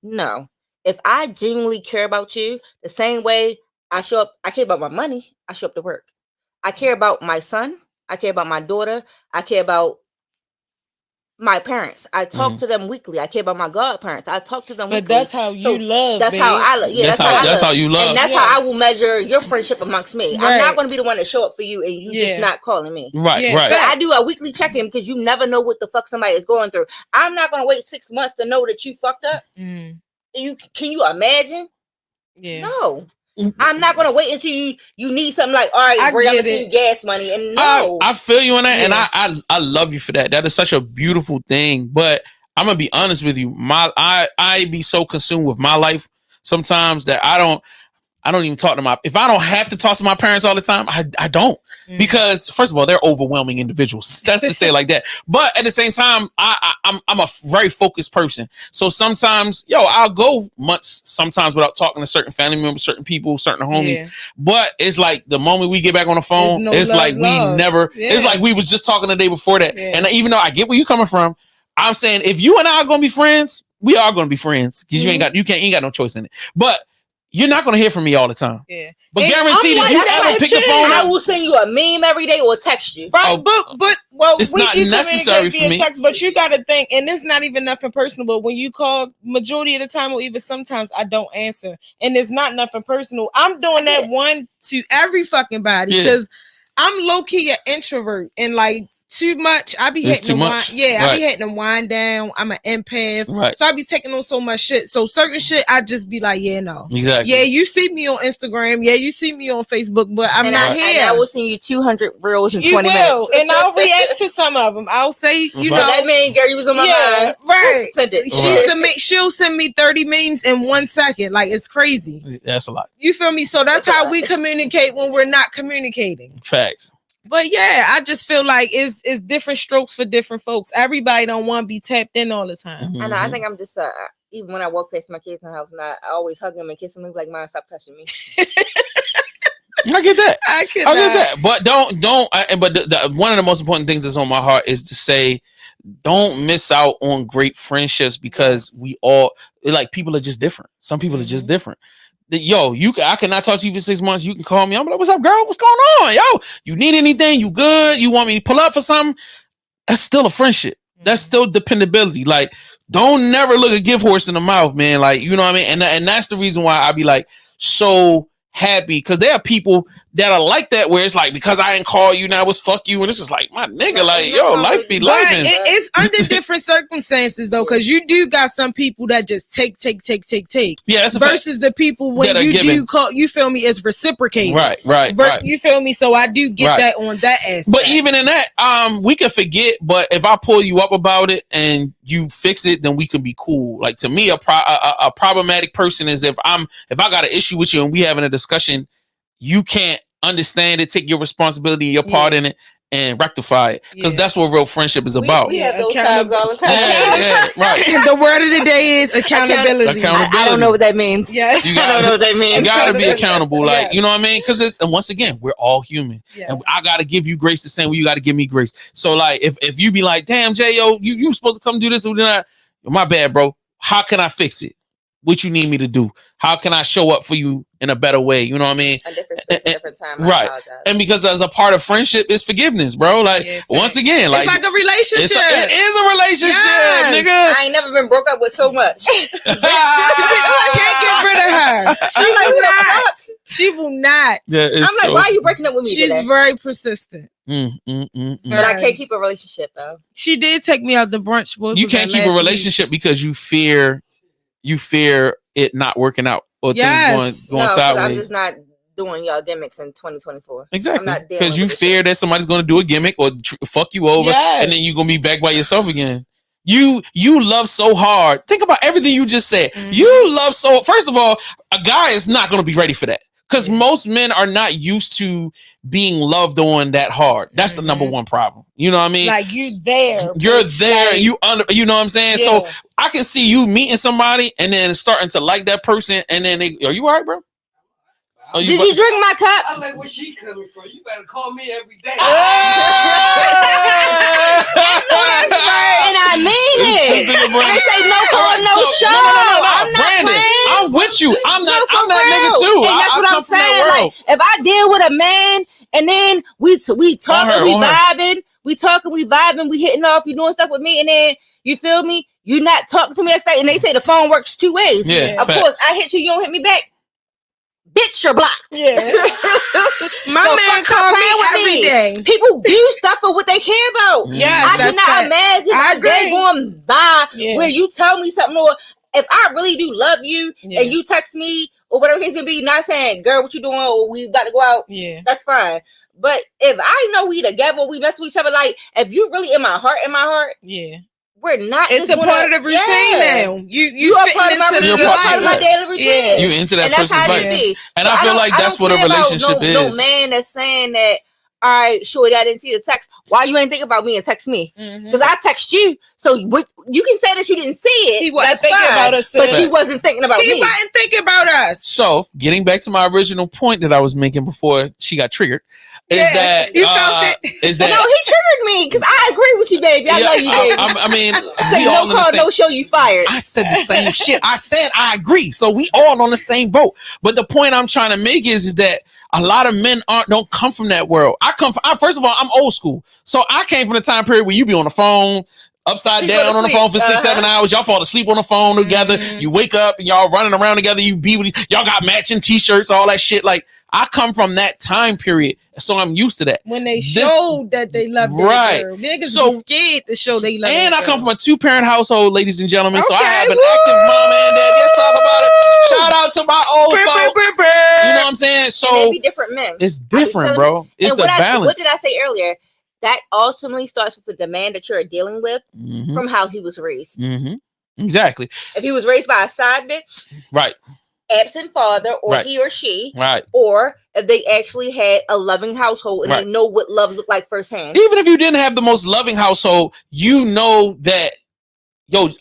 no. If I genuinely care about you, the same way I show up, I care about my money, I show up to work. I care about my son. I care about my daughter. I care about my parents. I talk to them weekly. I care about my godparents. I talk to them weekly. But that's how you love. That's how I love. Yeah, that's how you love. And that's how I will measure your friendship amongst me. Right. I'm not going to be the one to show up for you and you just not calling me. Right. But I do a weekly check-in because you never know what the fuck somebody is going through. I'm not going to wait 6 months to know that you fucked up. Can you imagine? Yeah. No. I'm not gonna wait until you need something like, all right, bro, I'm gonna send you gas money. And no. I feel you on that, and I love you for that. That is such a beautiful thing. But I'm gonna be honest with you. I be so consumed with my life sometimes that I don't even talk to if I don't have to talk to my parents all the time, I don't. Because first of all, they're overwhelming individuals. That's to say like that. But at the same time, I'm a very focused person. So sometimes, I'll go months sometimes without talking to certain family members, certain people, certain homies. Yeah. But it's like the moment we get back on the phone, it's like we never, it's like we was just talking the day before that. Yeah. And even though I get where you're coming from, I'm saying if you and I are gonna be friends, we are gonna be friends. Because you ain't got no choice in it. But you're not gonna hear from me all the time. Yeah. But guaranteed, if you ever pick the phone up, I will send you a meme every day or text you. Right, but it's not necessary for me. Text, but you gotta think, and it's not even nothing personal. But when you call, majority of the time, or even sometimes, I don't answer, and it's not nothing personal. I'm doing that one to every fucking body because I'm low key an introvert, and like. Too much. I be hitting them wind. Yeah, I be hitting them wind down. I'm an empath. Right. So I be taking on so much shit. So certain shit, I just be like, no. Exactly. Yeah, you see me on Instagram. Yeah, you see me on Facebook, but I'm not here. And I will send you 200 reels in 20 minutes. And I'll react to some of them. I'll say, you know. That man Gary was on my mind. Right. Send it. She'll send me 30 memes in 1 second. Like, it's crazy. That's a lot. You feel me? So that's how we communicate when we're not communicating. Facts. But yeah, I just feel like it's different strokes for different folks. Everybody don't want to be tapped in all the time. Mm-hmm. I think I'm just even when I walk past my kids in the house, and I always hug them and kiss them. They're like, "Mom, stop touching me." I get that. I get that. But don't. But one of the most important things that's on my heart is to say, don't miss out on great friendships because we all people are just different. Some people are just different. I cannot talk to you for 6 months. You can call me. I'm like, what's up, girl? What's going on? Yo, you need anything? You good? You want me to pull up for something? That's still a friendship. That's still dependability. Like, don't never look a gift horse in the mouth, man. Like, you know what I mean? And that's the reason why I be like so happy because there are people that are like that where it's like because I didn't call you now it's fuck you and it's just like my nigga like life be life. It's under different circumstances though because you do got some people that just take. Yeah, that's versus the people when you do call you feel me it's reciprocated. Right. You feel me? So I do get that on that aspect. But even in that, we can forget. But if I pull you up about it and you fix it, then we can be cool. Like to me, a problematic person is if I got an issue with you and we having a discussion, you can't understand it, take your responsibility, your part in it, and rectify it. Because that's what real friendship is about. We have those times all the time. Yeah, right. The word of the day is accountability. I don't know what that means. Yeah. I don't know what that means. You gotta be accountable. Like, you know what I mean? Because and once again, we're all human. Yes. And I gotta give you grace the same way you gotta give me grace. So like if you be like, damn, J.O., you supposed to come do this or that, my bad, bro. How can I fix it? What you need me to do? How can I show up for you in a better way? You know what I mean? A different space, a different time. Right. And because as a part of friendship is forgievess, bro. Like once again, like it's like a relationship. It is a relationship, nigga. I ain't never been broke up with so much. Can't get rid of her. She will not. Yeah, I'm like, why are you breaking up with me? She's today? very persistent. But I can't keep a relationship though. She did take me out to brunch. You can't keep a relationship because you fear it not working out or things going sideways. I'm just not doing y'all gimmicks in 2024. Exactly. Because you fear that somebody's going to do a gimmick or fuck you over and then you're going to be back by yourself again. You love so hard. Think about everything you just said. Mm-hmm. You love so... First of all, a guy is not going to be ready for that. Because most men are not used to being loved on that hard. That's the number one problem. You know what I mean? Like you're there. You're there. Like, you know what I'm saying? Yeah. So I can see you meeting somebody and then starting to like that person. And then are you all right, bro? Did you drink my cup? I like where she coming from. You better call me every day. And I mean it. They say no call, no show. No. I'm not Brandon, playing. I'm with you. I'm that nigga too. And that's what I'm saying. Like, if I deal with a man and then we talking, we vibing, we hitting off, you doing stuff with me, and then you feel me, you not talking to me next day, and they say the phone works two ways. Yeah, of course, I hit you, you don't hit me back. Bitch, you're blocked. Yeah. My man call me every day. People do stuff for what they care about. Yeah, I cannot imagine a day going by where you tell me something, or if I really do love you and you text me or whatever case may be, not saying, girl, what you doing, or we about to go out, that's fine. But if I know we together, we mess with each other, like if you really in my heart, we're not. It's a part of the routine now. You are part of my routine. You're part of my daily routine. Yeah. You into that and that's person's how it life. should be. And so I feel like that's what a relationship is. No man that's saying that. All right, sure. I didn't see the text. Why you ain't think about me and text me? Because I text you. So you can say that you didn't see it. He wasn't thinking about us, but he wasn't thinking about me. He wasn't thinking about us. So getting back to my original point that I was making before she got triggered, is that you felt it? Is that no? He triggered me because I agree with you, baby. I know you did. I mean, say no call, no show. You fired. I said the same shit. I said I agree. So we all on the same boat. But the point I'm trying to make is that a lot of men don't come from that world. First of all, I'm old school. So I came from the time period where you be on the phone, upside down on the phone for 6-7 hours. Y'all fall asleep on the phone together. You wake up and y'all running around together. Y'all got matching t-shirts, all that shit. Like, I come from that time period, so I'm used to that. When they showed that they love their girl. Niggas be scared to show they love and their I come girl. from a 2-parent household, ladies and gentlemen. Okay, so I have an active mom and dad. Let's talk about it. Shout out to my old folks. You know what I'm saying? So and they be different men. It's different, bro. It's a balance. What did I say earlier? That ultimately starts with the man that you're dealing with from how he was raised. Exactly. If he was raised by a side bitch, right, absent father, or he or she, right, or if they actually had a loving household and they know what love looked like firsthand. Even if you didn't have the most loving household, you know that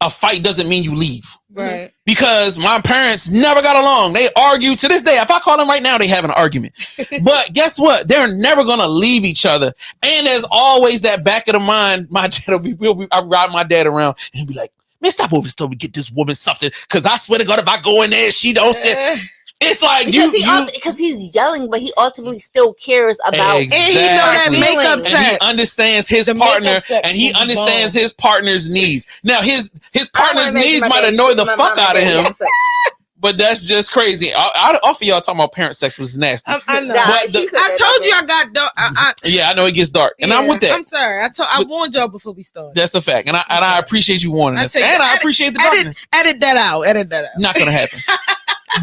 a fight doesn't mean you leave. Right. Because my parents never got along. They argue to this day. If I call them right now, they have an argument. But guess what? They're never gonna leave each other. And there's always that back of the mind. My dad I ride my dad around and be like, man, stop over till we get this woman something. Cause I swear to God, if I go in there, she don't say. It's like because he's yelling, but he ultimately still cares about. Exactly. And he know that makeup sex. And he understands his partner, and he understands his partner's needs. Now his partner's needs might annoy the fuck out of him, but that's just crazy. I offer y'all talking about parent sex was nasty. I know. I told you I got dark. Yeah, I know it gets dark, and I'm with that. I'm sorry. I warned y'all before we started. That's a fact, and I appreciate you warning us, and I appreciate the darkness. Edit that out. Not gonna happen.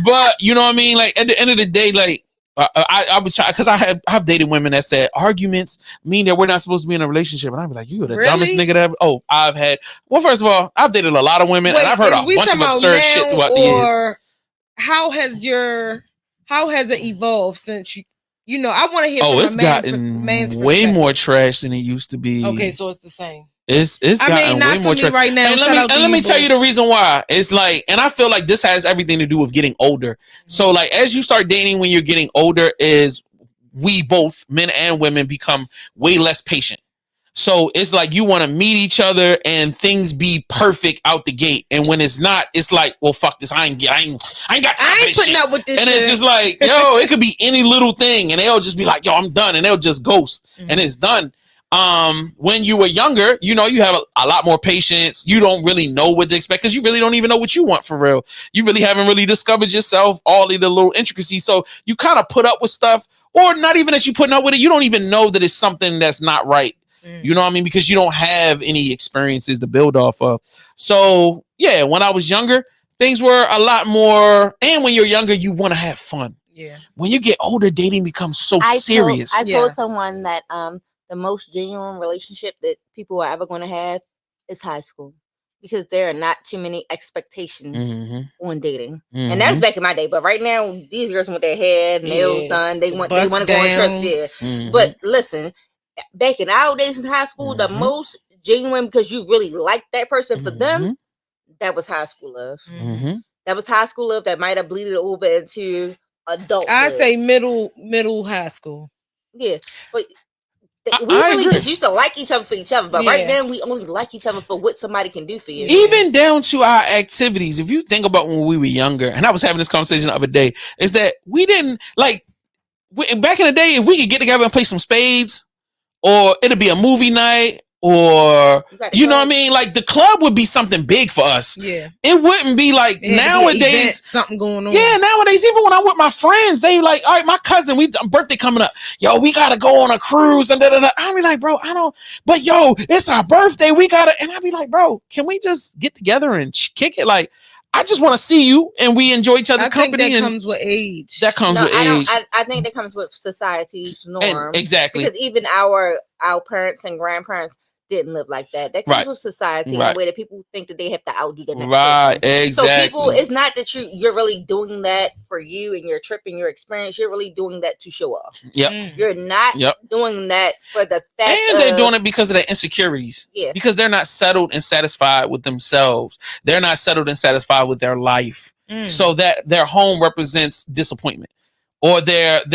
But you know what I mean? Like at the end of the day, like I would try, because I've dated women that said arguments mean that we're not supposed to be in a relationship, and I'd be like, you are the dumbest nigga that ever. Oh, first of all, I've dated a lot of women, and I've heard a bunch of absurd shit throughout the years. How has it evolved since you know? I want to hear. It's gotten way more trash than it used to be. Okay, so it's the same. It's gotten way more trash right now. And let me tell you the reason why. It's like, and I feel like this has everything to do with getting older. So like, as you start dating when you're getting older, is we both, men and women, become way less patient. So it's like you want to meet each other and things be perfect out the gate, and when it's not, it's like, well, fuck this. I ain't got time for this putting shit. up with this and shit. It's just like, yo, it could be any little thing, and they'll just be like, yo, I'm done, and they'll just ghost, and it's done. When you were younger, you know, you have a lot more patience. You don't really know what to expect because you really don't even know what you want for real. You really haven't really discovered yourself, all of the little intricacies. So you kind of put up with stuff, or not even that you putting up with it. You don't even know that it's something that's not right. You know what I mean? Because you don't have any experiences to build off of. So yeah, when I was younger, things were a lot more. And when you're younger, you want to have fun. Yeah. When you get older, dating becomes so serious. I told someone that the most genuine relationship that people are ever going to have is high school, because there are not too many expectations on dating, and that's back in my day. But right now, these girls want their hair, nails done. They want to go on trips. Yeah. But listen, back in our days in high school, the most genuine, because you really liked that person, for them, that was high school love. That was high school love that might have bleeded over into adult. I say middle high school. Yeah, but we really just used to like each other for each other. But right now, we only like each other for what somebody can do for you. Even down to our activities. If you think about when we were younger, and I was having this conversation the other day, is that we didn't like back in the day, if we could get together and play some spades, or it'd be a movie night, or you know what I mean, like the club would be something big for us. Yeah, it wouldn't be like nowadays something going on. Yeah, nowadays, even when I'm with my friends, they like, all right, my cousin, birthday coming up, yo, we gotta go on a cruise, and I'll be like, bro, I don't, but yo, it's our birthday, we gotta, and I'll be like, bro, can we just get together and kick it? Like, I just want to see you, and we enjoy each other's company. That comes with age. That comes with age. I think that comes with society's norm. Exactly. Because even our parents and grandparents, didn't live like that. That comes with society and the way that people think that they have to outdo the next person. Exactly. So people, it's not that you're really doing that for you and your trip and your experience. You're really doing that to show off. Yep. You're not doing that for the fact and they're doing it because of their insecurities. Yeah. Because they're not settled and satisfied with themselves. They're not settled and satisfied with their life. So that their home represents disappointment. Or their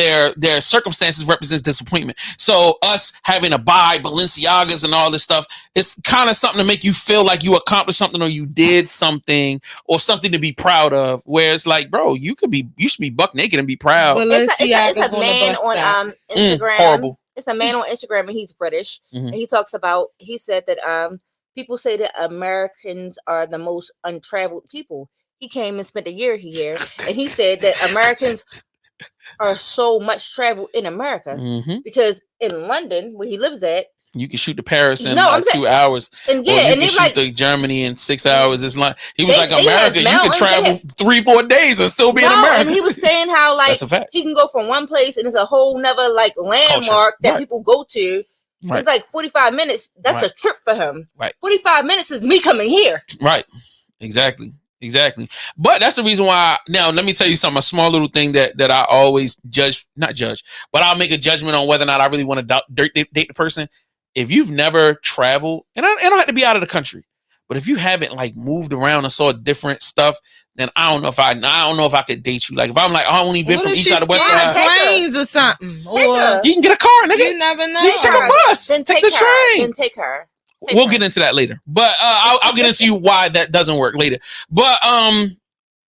circumstances represents disappointment. So us having to buy Balenciagas and all this stuff, it's kind of something to make you feel like you accomplished something or you did something or something to be proud of. Where it's like, bro, you should be buck naked and be proud. It's a man on Instagram. Horrible. It's a man on Instagram and he's British. And he talks about, he said that people say that Americans are the most untraveled people. He came and spent a year here and he said that Americans are so much travel in America because in London, where he lives at, you can shoot to Paris in 2 hours, and you can shoot to Germany in 6 hours. It's like he was like America. You can travel 3-4 days and still be in America. And he was saying how like he can go from one place and it's a whole nother like landmark that people go to. It's like 45 minutes. That's a trip for him. 45 minutes is me coming here. Right. Exactly. But that's the reason why. Now, let me tell you something. A small little thing that I always not judge, but I'll make a judgment on whether or not I really want to date the person. If you've never traveled, and I don't have to be out of the country, but if you haven't like moved around and saw different stuff, then I don't know if I could date you. Like if I'm like, I only been from east side to west side, planes or something, or you can get a car, nigga. You never know. You can take a bus, then take the train, then take her. We'll get into that later, but I'll get into why that doesn't work later. But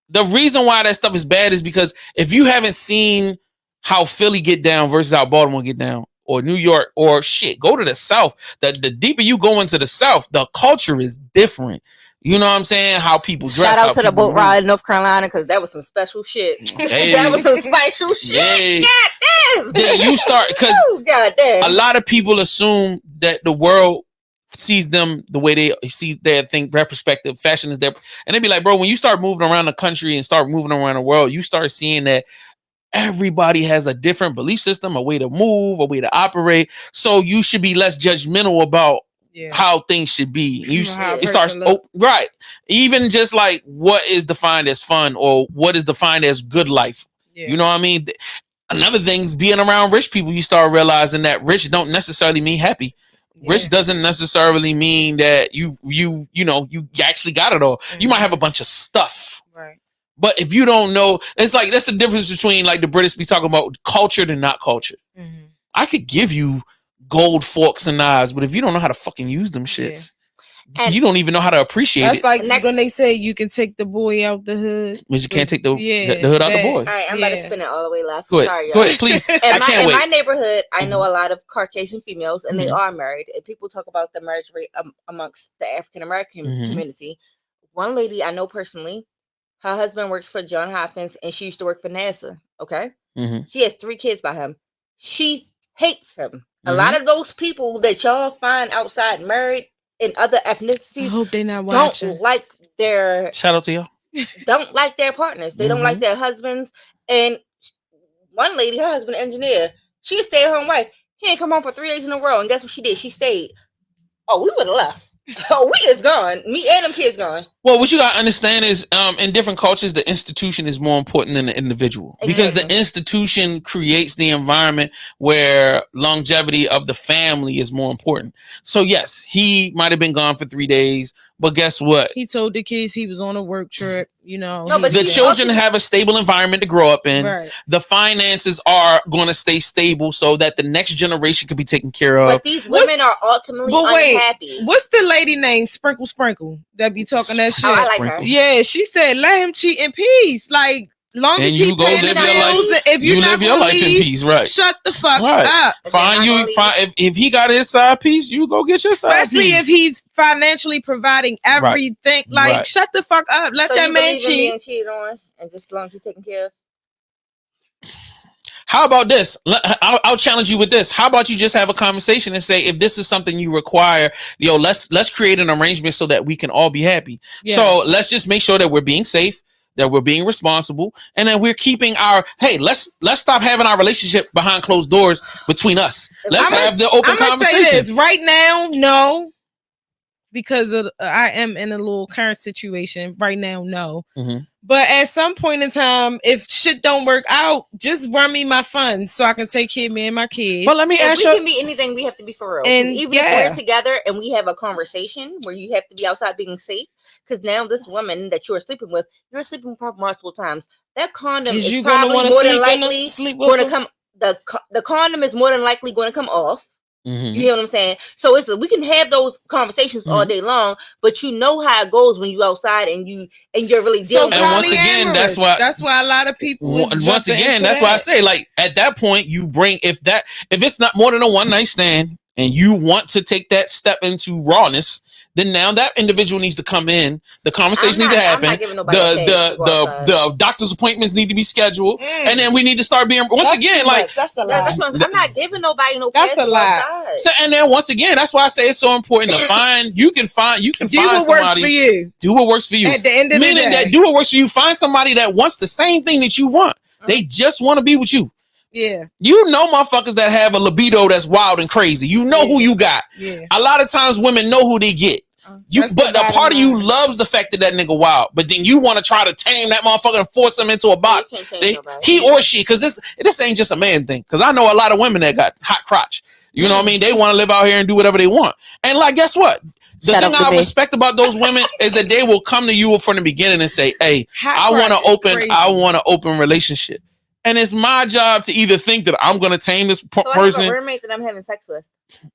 the reason why that stuff is bad is because if you haven't seen how Philly get down versus how Baltimore get down, or New York, or shit, go to the South. The deeper you go into the South, the culture is different. You know what I'm saying? How people dress. Shout out to the boat ride in North Carolina because that was some special shit. Hey. That was some special shit. Hey. God damn. Then you start because a lot of people assume that the world sees them the way they see their perspective. Fashion is their, and they be like, bro, when you start moving around the country and start moving around the world, you start seeing that everybody has a different belief system, a way to move, a way to operate. So you should be less judgmental about how things should be. It starts right. Even just like what is defined as fun or what is defined as good life. Yeah. You know what I mean? Another thing is being around rich people. You start realizing that rich don't necessarily mean happy. Yeah. Rich doesn't necessarily mean that you actually got it all. You might have a bunch of stuff. Right. But if you don't know, it's like that's the difference between like the British be talking about cultured and not cultured. Mm-hmm. I could give you gold forks and knives, but if you don't know how to fucking use them shits, you don't even know how to appreciate it. That's like when they say you can take the boy out the hood, but you can't take the hood out the boy. All right, I'm about to spin it all the way left. Go ahead. Sorry, y'all. Go ahead, please. In my neighborhood, I know a lot of Caucasian females, and they are married. And people talk about the marriage rate amongst the African American community. One lady I know personally, her husband works for Johns Hopkins, and she used to work for NASA. Okay, she has 3 kids by him. She hates him. A lot of those people that y'all find outside married in other ethnicities, I hope they're not watching. Don't like their shout out to y'all. Don't like their partners. They don't like their husbands. And one lady, her husband, engineer, she a stay-at-home wife. He ain't come home for 3 days in a row, and guess what she did? She stayed. Oh, we would have left. Oh, we is gone. Me and them kids gone. Well, what you gotta understand is, in different cultures, the institution is more important than the individual because the institution creates the environment where longevity of the family is more important. So yes, he might have been gone for 3 days, but guess what? He told the kids he was on a work trip. You know, but the children have a stable environment to grow up in. Right. The finances are going to stay stable so that the next generation can be taken care of. But these women are ultimately unhappy. What's the lady named Sprinkle that be talking that shit? Oh, I like her. Yeah, she said let him cheat in peace. Like long as you go live your life. If you live your life in peace, right? Shut the fuck up. If he got his side piece, you go get your side piece. Especially if he's financially providing everything. Right. Like shut the fuck up. Let that man cheat. Being cheated on, and just as long as you're taken care of. How about this? I'll challenge you with this. How about you just have a conversation and say, if this is something you require, let's create an arrangement so that we can all be happy. Yeah. So let's just make sure that we're being safe, that we're being responsible, and that we're keeping let's stop having our relationship behind closed doors between us. Let's have the open conversation. Say this right now, no. because of I am in a little current situation right now. No. Mm-hmm. But at some point in time, if shit don't work out, just run me my funds so I can take care of me and my kids. But let me ask you, we can be anything, we have to be for real. And even if we're together and we have a conversation where you have to be outside being safe, because now this woman that you're sleeping with her multiple times. That condom is probably more than likely going to come. The condom is more than likely going to come off. Mm-hmm. You hear what I'm saying? So we can have those conversations all day long, but you know how it goes when you outside and you're really dealing. And once again, that's why a lot of people. Once again, that's why I say, like, at that point, you bring if it's not more than a one night stand, and you want to take that step into rawness, then now that individual needs to come in. The conversation needs to happen. The doctor's appointments need to be scheduled, and then we need to start being that's a lot. I'm not giving nobody no. That's a lot. So, and then once again, that's why I say it's so important to find. You can find do find what somebody. Works for you. Do what works for you. At the end of the day, meaning that do what works for you. Find somebody that wants the same thing that you want. They just want to be with you. Yeah. You know motherfuckers that have a libido that's wild and crazy. You know who you got. Yeah. A lot of times women know who they get. But a part of you loves the fact that nigga wild. But then you want to try to tame that motherfucker and force him into a box. He or she, because this ain't just a man thing. Because I know a lot of women that got hot crotch. You know what I mean? They want to live out here and do whatever they want. And like, guess what? The thing I respect about those women is that they will come to you from the beginning and say, "Hey, I want an open relationship." And it's my job to either think that I'm going to tame this person. I have a roommate that I'm having sex with.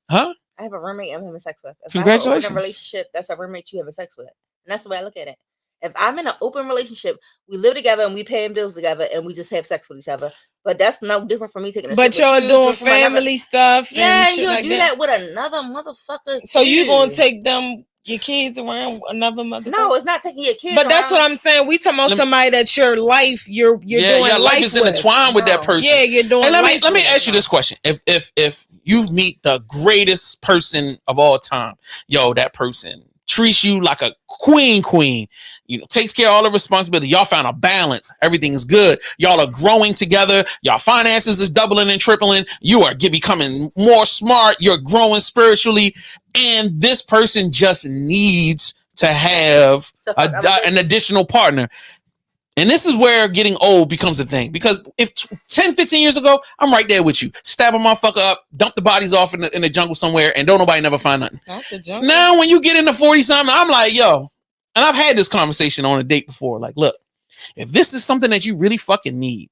Huh? I have a roommate I'm having sex with. If Congratulations. I have an open relationship, that's a roommate you having sex with. And that's the way I look at it. If I'm in an open relationship, we live together and we pay bills together and we just have sex with each other. But that's no different from me taking a But y'all doing family stuff. Yeah, and you'll like do that with another motherfucker. So you gonna take your kids around another motherfucker? No, it's not taking your kids But around. that's what I'm saying. We talking about somebody that's your life. You're doing your life is with. intertwined with that person. Yeah, you're doing. And let me ask you this question: If you meet the greatest person of all time, that person treats you like a queen, takes care of all the responsibility. Y'all found a balance. Everything is good. Y'all are growing together. Y'all finances is doubling and tripling. You are becoming more smart. You're growing spiritually. And this person just needs to have an additional partner. And this is where getting old becomes a thing. Because if 10, 15 years ago, I'm right there with you. Stab a motherfucker up, dump the bodies off in the jungle somewhere, and don't nobody never find nothing. Now, when you get into 40-something, I'm like, and I've had this conversation on a date before. Like, look, if this is something that you really fucking need,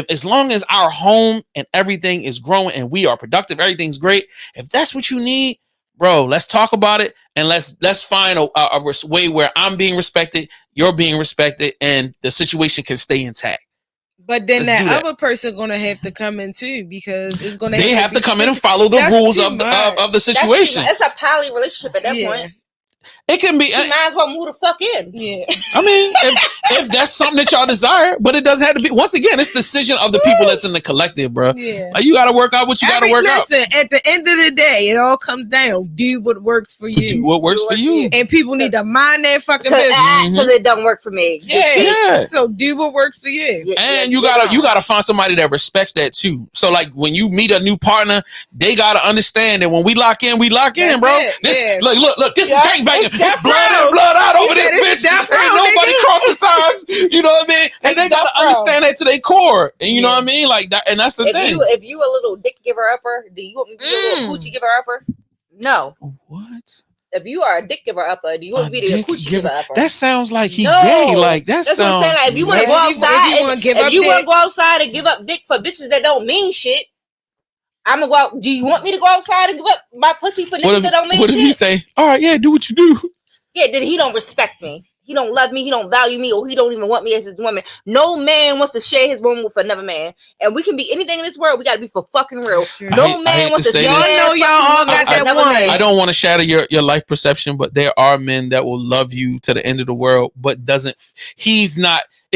as long as our home and everything is growing and we are productive, everything's great. If that's what you need, bro, let's talk about it and let's find a way where I'm being respected, you're being respected, and the situation can stay intact. But then that other person gonna have to come in too, because it's gonna. They have to come in and follow the rules of the situation. It's a poly relationship at that point. It can be. She might as well move the fuck in. Yeah. I mean, if that's something that y'all desire, but it doesn't have to be. Once again, it's the decision of the people that's in the collective, bro. Yeah. Like, you got to work out what you got to work out. Listen, at the end of the day, it all comes down. Do what works for you. Do what works for you. And people need to mind their fucking business. Because it don't work for me. Yeah. So do what works for you. And you gotta find somebody that respects that too. So like when you meet a new partner, they gotta understand that when we lock in, bro. Look, this is gangbanging. It's blood out over this bitch. Ain't nobody crossing signs. You know what I mean? And they gotta understand that to their core. And you know what I mean? Like that, and that's the thing. If you a little dick giver upper, do you want me to be a little coochie giver upper? No. What? If you are a dick giver upper, do you want to be the coochie giver upper? That sounds like he gay. Like that that's sounds. What I'm saying. Like, if you want to go outside, if you want to go outside and give up dick for bitches that don't mean shit, I'm gonna go out. Do you want me to go outside and give up my pussy for niggas that don't mean shit? What if he say, "All right, yeah, do what you do"? Yeah, then he don't respect me. He don't love me. He don't value me, or he don't even want me as his woman. No man wants to share his woman with another man. And we can be anything in this world. We got to be for fucking real. No man wants to share. Y'all know y'all all got that one. I don't want to shatter your life perception, but there are men that will love you to the end of the world, but it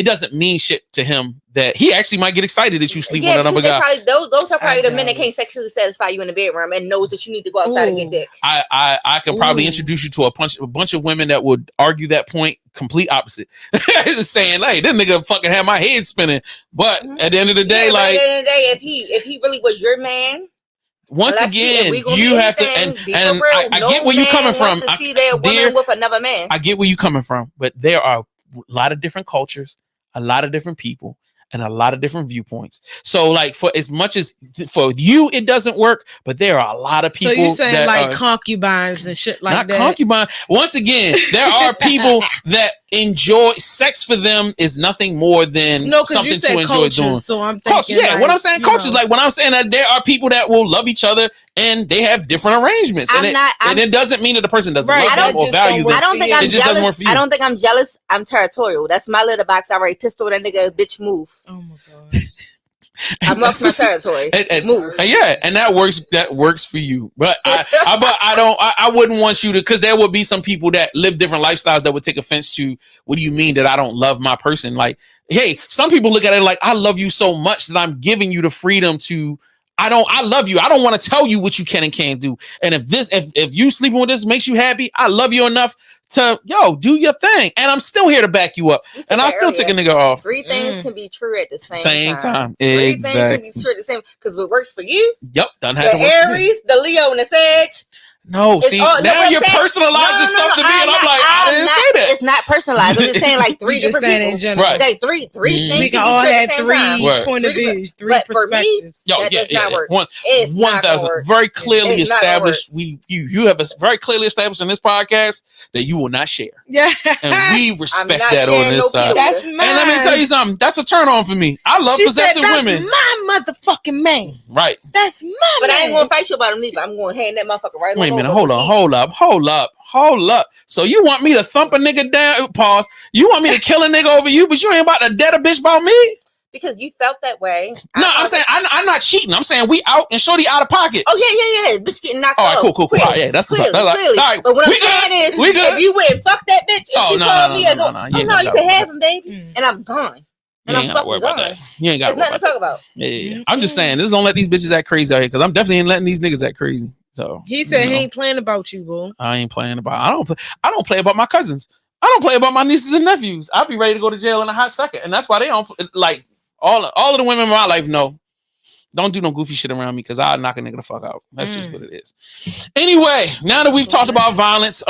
doesn't mean shit to him that he actually might get excited that you sleep with another guy. Those are probably the men that can't sexually satisfy you in the bedroom and knows that you need to go outside and get dick. I can probably introduce you to a bunch of women that would argue that point complete opposite. Saying, hey, this nigga fucking had my head spinning. But at the end of the day, at the end of the day, if he really was your man, Once again, you have to, and I get where you're coming from. To see their woman with another man. I get where you're coming from, but there are a lot of different cultures, a lot of different people, and a lot of different viewpoints. So, like, for as much as for you it doesn't work, but there are a lot of people. So you saying like concubines and shit like that? Not concubine. Once again, there are people that enjoy sex. For them is nothing more than something to enjoy cultures, doing. So I'm thinking, like, what I'm saying, cultures. Like when I'm saying that there are people that will love each other and they have different arrangements, and it doesn't mean that the person doesn't love them or value them. I don't think I'm jealous. I don't think I'm jealous. I'm territorial. That's my litter box. I already pistol that nigga. Bitch, move. Oh my god. I'm off my territory. Move. And that works. That works for you. But I wouldn't want you to, because there would be some people that live different lifestyles that would take offense to. What do you mean that I don't love my person? Like, hey, some people look at it like, I love you so much that I'm giving you the freedom to. I love you. I don't want to tell you what you can and can't do. And if you sleeping with this makes you happy, I love you enough to do your thing. And I'm still here to back you up. And I'll still take a nigga off. 3 things can be true at the same time. 3 things can be true at the same, because what works for you. Yep. Done the Aries, the Leo, and the Sag. No, see, now you're personalizing stuff to me, and I'm like, I didn't say that. It's not personalized. I'm just saying, like, 3 different people. In general. Right. Like, three things. We can all have 3 point of views, 3 perspectives. That does not work. 1,000. Very clearly established. You have very clearly established in this podcast that you will not share. Yeah, and we respect that on this side. That's mine. And let me tell you something. That's a turn on for me. I love possessive women. That's my motherfucking man. Right. That's my man. But I ain't gonna fight you about him either. I'm gonna hand that motherfucker right. Wait a minute. Hold up. So you want me to thump a nigga down? Pause. You want me to kill a nigga over you, but you ain't about to dead a bitch about me? Because you felt that way. No, I'm saying I'm not cheating. I'm saying we out and shorty out of pocket. Oh yeah. Bitch getting knocked off. All right, cool. All right, yeah, that's clearly. All right, but what I'm saying is, if you went and fuck that bitch, and she called me and go, you can have him, baby, and I'm gone. And I'm fucking gone. You ain't got nothing to talk about. Yeah. I'm just saying, just don't let these bitches act crazy out here, because I'm definitely ain't letting these niggas act crazy. So he said he ain't playing about you, bro. I ain't playing about. I don't play about my cousins. I don't play about my nieces and nephews. I'll be ready to go to jail in a hot second, and that's why they don't like all of the women in my life. No, don't do no goofy shit around me, because I'll knock a nigga the fuck out. That's just what it is. Anyway, now that we've talked about violence,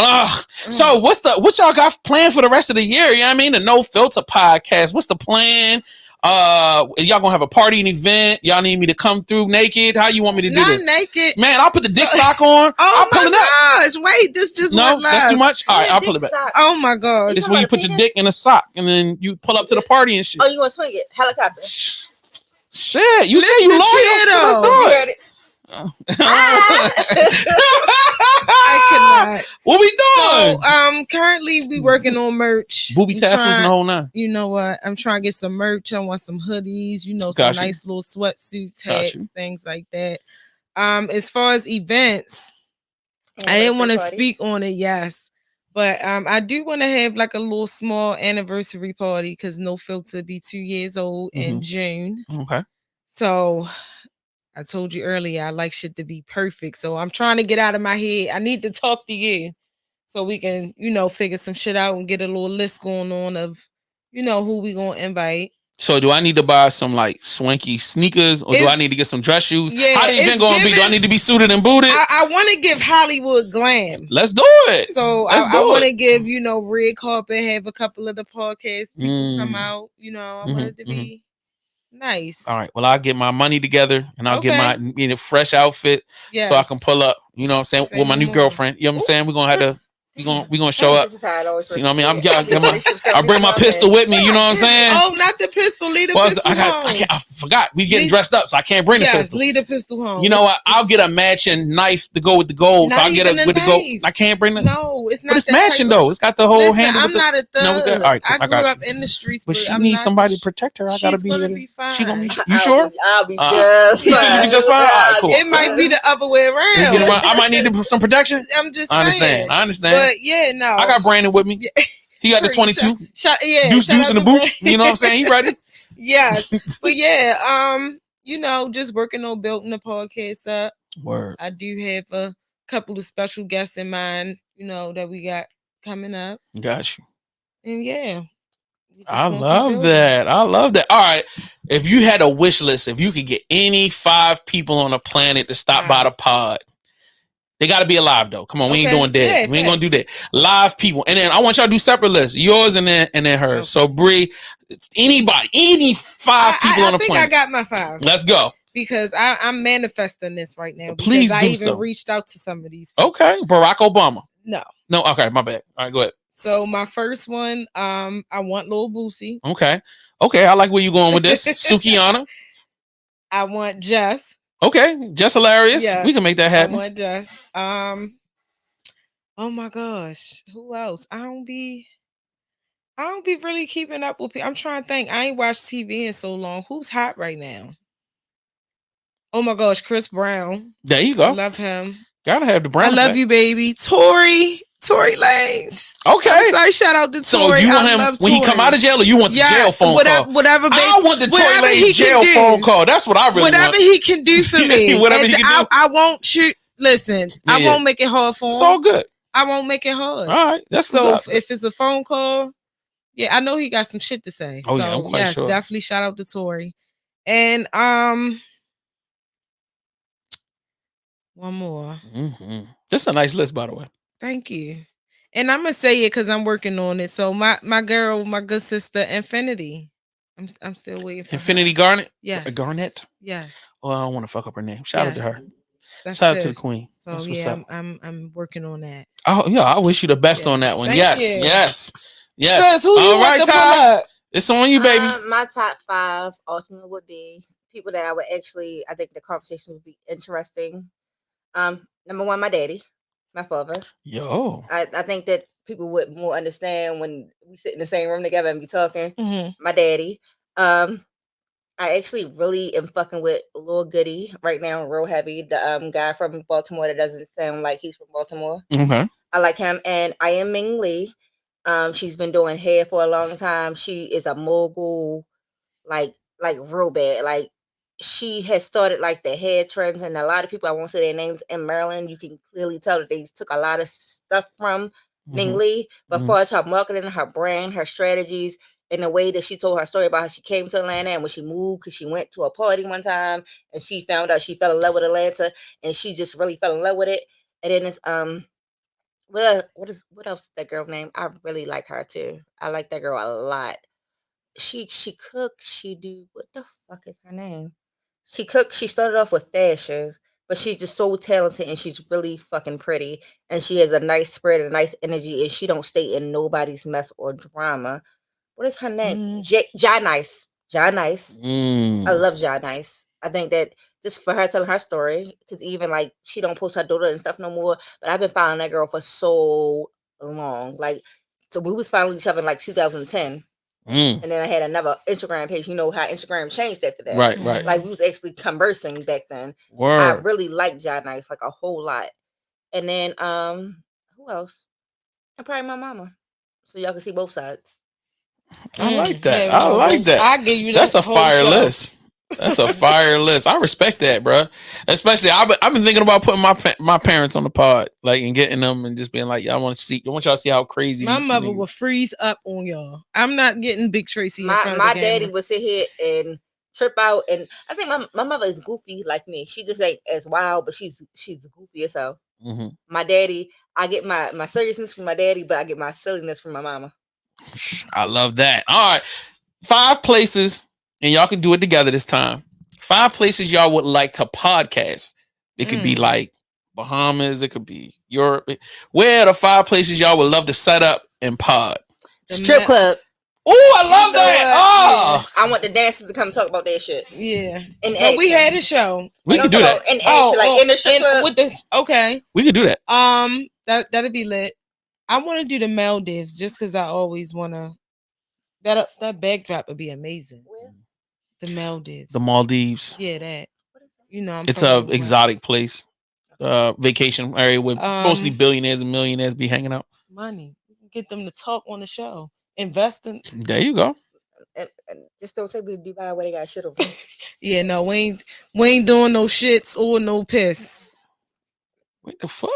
so what y'all got planned for the rest of the year? You know what I mean? The No Filter podcast. What's the plan? Y'all gonna have a party and event? Y'all need me to come through naked? How you want me to do this? Not naked, man. I'll put the dick sock on. Oh my gosh! Wait, this just no. That's too much. All right, I'll pull it back. Sock. Oh my gosh! This is where you put your dick in a sock and then you pull up to the party and shit. Oh, you gonna swing it? Helicopter. Shit, you say you loyal? So let's do it. I cannot. What we doing? So, currently we working on merch. Booby tassels and the whole nine. You know what? I'm trying to get some merch. I want some hoodies. Some nice little sweatsuits, hats, things like that. As far as events, I didn't want to speak on it. Yes, but I do want to have like a little small anniversary party, because No Filter be 2 years old in June. Okay. So I told you earlier, I like shit to be perfect. So I'm trying to get out of my head. I need to talk to you so we can, figure some shit out and get a little list going on of, who we gonna invite. So do I need to buy some like swanky sneakers, or do I need to get some dress shoes? Yeah, how the event gonna be? Do I need to be suited and booted? I want to give Hollywood glam. Let's do it. So I want to give, red carpet, have a couple of the podcast people come out. I want it to be nice. All right. Well, I'll get my money together and I'll get my fresh outfit so I can pull up, you know what I'm saying, with my new girlfriend. You know what I'm saying? We're gonna have to we gonna show up. This is how it always you know what I mean? I'll bring my pistol with me, you know what I'm saying? Oh, not the pistol. Leave the pistol home. I forgot. We getting dressed up, so I can't bring the pistol. Leave the pistol home. You know what? I'll get a matching knife to go with the gold. So I'll get it with the gold. I can't bring the No, it's not. But it's matching though. It's got the whole handle. I'm not a thug. No, all right, I grew up in the streets, but she needs somebody to protect her. I gotta be gonna be fine. She gonna be. You sure? I'll be just fine. You be just fine. All right, cool. It might be the other way around. I might need some protection. I'm just saying. I understand. But yeah, no. I got Brandon with me. He got the 22. Deuce in the boot. You know what I'm saying? He ready? Yes. But yeah, just working on building the podcast up. Word. I do have a couple of special guests in mind, that we got coming up. Got you. And yeah, I love that. I love that. All right. If you had a wish list, if you could get any 5 people on the planet to stop by the pod, they got to be alive though. Come on, we ain't doing dead. Yeah, we ain't gonna do that. Live people, and then I want y'all to do separate lists. Yours and then hers. Okay. So Bree, anybody, any 5 people on the planet. I think I got my 5. Let's go. Because I'm manifesting this right now. Please I do even so. reached out to some of these people. Okay, Barack Obama. No. Okay, my bad. All right, go ahead. So my first one, I want Lil Boosie. Okay, I like where you going with this. Sukiana. I want Jess. Okay, Jess hilarious. Yes. We can make that happen. I want Jess. Oh my gosh, who else? I don't be really keeping up with people. I'm trying to think. I ain't watched TV in so long. Who's hot right now? Oh my gosh, Chris Brown. There you go. I love him. Gotta have the Brown. I love you, baby. Tory Lanez. Okay. Sorry, shout out to Tory. So you want him when he come out of jail, or you want the jail phone call? Whatever. Baby, I want the Tory Lanez jail phone call. That's what I really want. Whatever he can do for me. Whatever he can do. I won't shoot. Listen, I won't make it hard for him. It's all good. I won't make it hard. All right. That's so if it's a phone call, yeah, I know he got some shit to say. Oh so, yeah, I'm quite sure. Definitely shout out to Tory. And one more. Mm-hmm. This is a nice list, by the way. Thank you. And I'm gonna say it because I'm working on it. So my girl, my good sister, Infinity. I'm still waiting for Infinity her. Garnet. Yes. Garnet. Yes. Well, I don't want to fuck up her name. Shout out to her. Shout out to the queen. So that's yeah, I'm working on that. Oh yeah, I wish you the best on that one. Yes. Sis, who you want to Ty. It's on you, baby. My top 5 ultimately would be people that I would actually. I think the conversation would be interesting. Number 1, my daddy, my father. Yo. I think that people would more understand when we sit in the same room together and be talking. Mm-hmm. My daddy. I actually really am fucking with Lil Goody right now, real heavy. The guy from Baltimore that doesn't sound like he's from Baltimore. Okay. I like him. And I am Ming Lee. She's been doing hair for a long time. She is a mogul, like real bad. Like she has started like the hair trends, and a lot of people, I won't say their names, in Maryland, you can clearly tell that they took a lot of stuff from Ming Lee. But far as her marketing, her brand, her strategies, in the way that she told her story about how she came to Atlanta and when she moved, because she went to a party one time and she found out she fell in love with Atlanta, and she just really fell in love with it. And then it's what else is that girl name? I really like her too. I like that girl a lot. She cooks. She do what the fuck is her name? She cooks. She started off with fashion, but she's just so talented and she's really fucking pretty. And she has a nice spirit and a nice energy, and she don't stay in nobody's mess or drama. What is her name? Jai Nice. Jai Nice. I love Jai Nice. I think that just for her telling her story, because even like she don't post her daughter and stuff no more, but I've been following that girl for so long. Like, so we was following each other in like 2010. And then I had another Instagram page. You know how Instagram changed after that. Right. Like we was actually conversing back then. Word. I really liked Jai Nice, like a whole lot. And then who else? And probably my mama. So y'all can see both sides. I like that. I like that. I give you that's a fire show. list. That's a fire list. I respect that, bro. Especially, I've been thinking about putting my parents on the pod, like, and getting them and just being like, I want y'all to see how crazy. My mother will freeze up on y'all. I'm not getting Big Tracy. My daddy would sit here and trip out, and I think my mother is goofy like me. She just ain't as wild, but she's goofy as hell. My daddy, I get my seriousness from my daddy, but I get my silliness from my mama. I love that. All right, 5 places, and y'all can do it together this time. 5 places y'all would like to podcast. It could be like Bahamas. It could be Europe. Where are the 5 places y'all would love to set up and pod? Strip club. Oh, I love that. Oh, yeah. I want the dancers to come talk about that shit. Yeah. And we had a show. We could do that. And like in the strip club. With this, okay. We could do that. That'd be lit. I want to do the Maldives just because I always want to. That backdrop would be amazing. Where? The Maldives. The Maldives. Yeah, that. You know, it's a exotic place, vacation area where mostly billionaires and millionaires be hanging out. Money, get them to talk on the show. Invest in. There you go. And just don't say we Dubai where they got shit over. Yeah, no, we ain't doing no shits or no piss. What the fuck?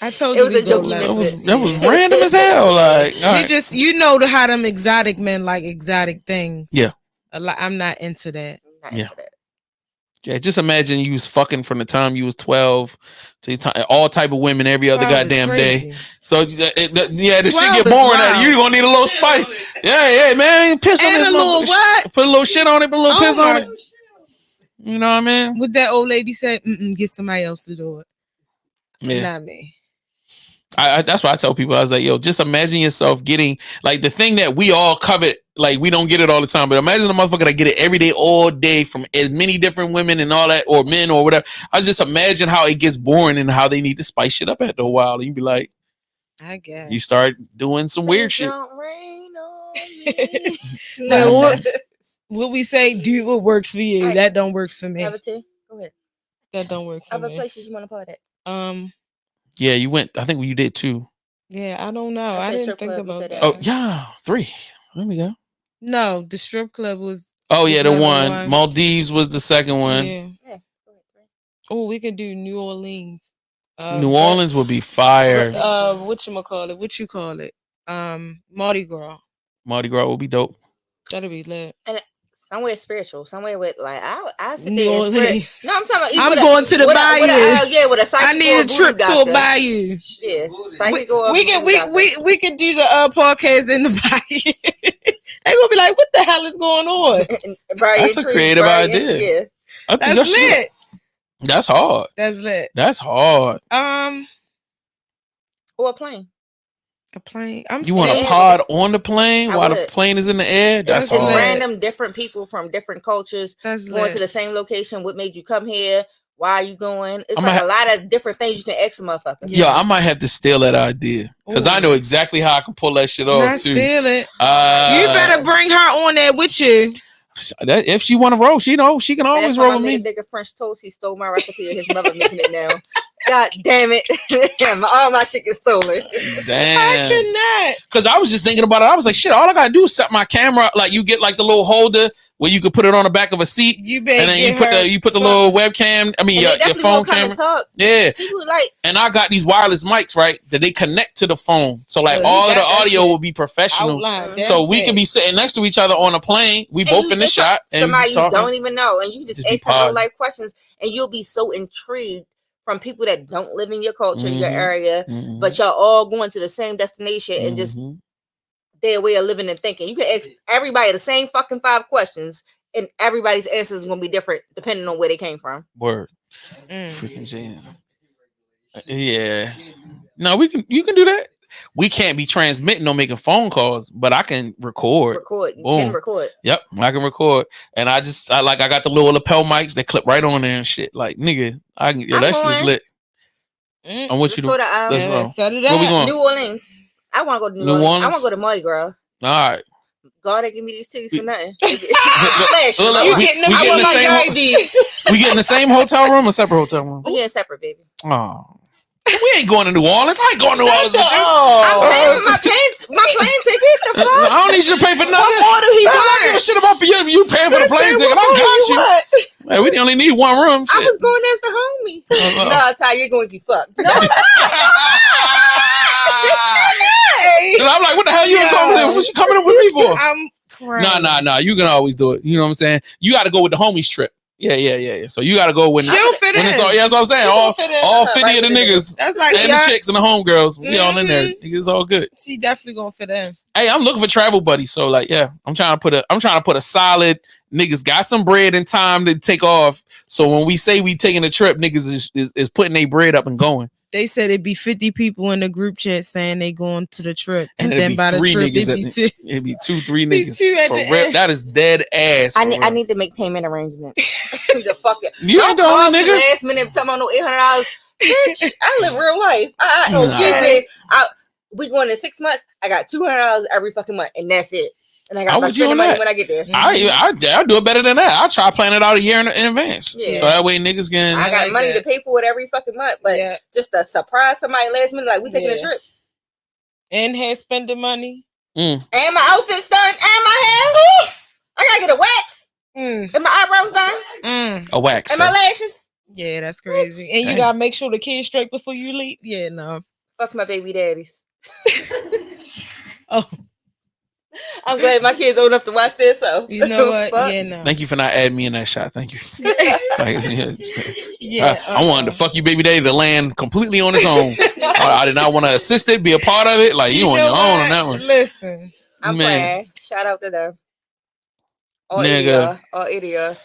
I told It you was we a go joke you left. missed That was random as hell. Like, all We right. just, you know, how them exotic men like exotic things. Yeah. A lot. I'm not into that. Not Yeah. into that. Yeah, just imagine you was fucking from the time you was 12 to the time, all type of women every other 12 is goddamn day. crazy. So yeah, the shit 12 get is boring. wild. You gonna need a little spice. Yeah, man, piss on And this a little motherfucker. what? Put a little shit on it. Put a little Oh piss on my- it. You know what I mean? What that old lady said, get somebody else to do it. Yeah. Not me. I that's why I tell people, I was like, yo, just imagine yourself getting like the thing that we all covet. Like, we don't get it all the time, but imagine a motherfucker that get it every day, all day, from as many different women and all that, or men or whatever. I just imagine how it gets boring and how they need to spice shit up after a while. And you be like, I guess. you start doing some weird shit. Don't rain on me. Well, what we say, do what works for you. Right. That don't work for me. Go ahead. That don't work for Other me. places you want to party at? Yeah, you went. I think you did too. Yeah, I don't know. I I said didn't strip think club, you about said that. Oh yeah, 3. There we go. No, the strip club was. Oh was yeah, the number one. Maldives was the second one. Yeah. Yes. Go ahead. Oh, we could do New Orleans. New Orleans would be fire. What you call it? What you call it? Mardi Gras. Mardi Gras would be dope. That'll be lit. And somewhere spiritual, somewhere with like I sit New there and spirit. Orleans. No, I'm talking about. I'm with going to the bayou. With a psychic. I need a trip to a bayou. Yeah, We psychic or we can do the podcast in the bayou. They gonna be like, what the hell is going on? That's a creative idea. Yeah, I think That's lit. That's hard. That's lit. That's hard. or a plane. A plane. You want to pod on the plane while the would. plane is in the air? That's It's hard. random, different people from different cultures going to the same location. What made you come here? Why are you going? It's like a lot of different things you can ask a motherfucker. Yeah, I might have to steal that idea because I know exactly how I can pull that shit off Not too. steal it. You better bring her on there with you. That, if she want to roll, she can always roll with me. I made a nigga French toast. He stole my recipe. His mother making it now. God damn it! All my shit gets stolen. Damn. I cannot. Because I was just thinking about it. I was like, shit, all I gotta do is set my camera. Like, you get like the little holder where you could put it on the back of a seat. You and then you put the little webcam. I mean, your phone camera. Yeah. People like. And I got these wireless mics, right? That they connect to the phone. So like all of the audio will be professional. So we can be sitting next to each other on a plane. We both in the shot. And somebody you don't even know, and you just ask them real life questions, and you'll be so intrigued from people that don't live in your culture, your area, but y'all all going to the same destination and just their way of living and thinking. You can ask everybody the same fucking 5 questions, and everybody's answers is gonna be different depending on where they came from. Word. Freaking jam. Yeah. No, you can do that. We can't be transmitting or making phone calls, but I can record. You can record. Yep, I can record. And I got the little lapel mics that clip right on there and shit. Like, nigga, that shit is lit. I want you to let's roll. Set it Where we going? New Orleans. I want to go to New Orleans. I want to go to Mardi Gras. All right. God, they give me these titties for nothing. We get in the same hotel room or separate hotel room? We getting separate, baby. Oh. We ain't going to New Orleans. I ain't going to New Orleans with you. I'm paying for my plane ticket. The fuck? I don't need you to pay for nothing. What do he I don't give a shit about you paying for the plane ticket. I got you. Hey, we only need one room. Shit. I was going as the homie. No, Ty, you're going to fuck. No, I'm like, what the hell you coming in? What you coming in with me for? I'm crying. Nah. You can always do it. You know what I'm saying? You got to go with the homies trip. Yeah. So you got to go when she'll fit in. That's what I'm saying. All 50 of the niggas. That's like and the chicks and the homegirls. We all in there. It's all good. She definitely gonna fit in. Hey, I'm looking for travel buddies. So like, yeah, I'm trying to put a solid niggas got some bread and time to take off. So when we say we taking a trip, niggas is putting their bread up and going. They said it'd be 50 people in the group chat saying they going to the trip, and then by the 3 trip niggas it'd be 2. It'd be 2-3 niggas. For real. That is dead ass. I need to make payment arrangements. The fuck it. You ain't the only nigga. Last minute, talking about no $800. Bitch, I live real life. Excuse me. We going in 6 months. I got $200 every fucking month, and that's it. And I got to spend the money when I get there. I'll do it better than that. I'll try to plan it out a year in advance. Yeah. So that way niggas can. I got money to pay for it every fucking month, but just to surprise somebody last minute, like we taking a trip. And hair spending money. And my outfit's done. And my hair. I gotta get a wax. And my eyebrows done. A wax. And my lashes. Yeah, that's crazy. And you Dang. gotta make sure the kid's straight before you leave. Yeah, no. Fuck my baby daddies. Oh, I'm glad my kids old enough to watch this. So you know what? Fuck. Yeah, no. Thank you for not adding me in that shot. Thank you. Yeah, I wanted to fuck you, baby daddy, to land completely on his own. I did not want to assist it, be a part of it. Like you on your own on that one. Listen, I'm Man. playing. Shout out to them. Or Nigga. Idia.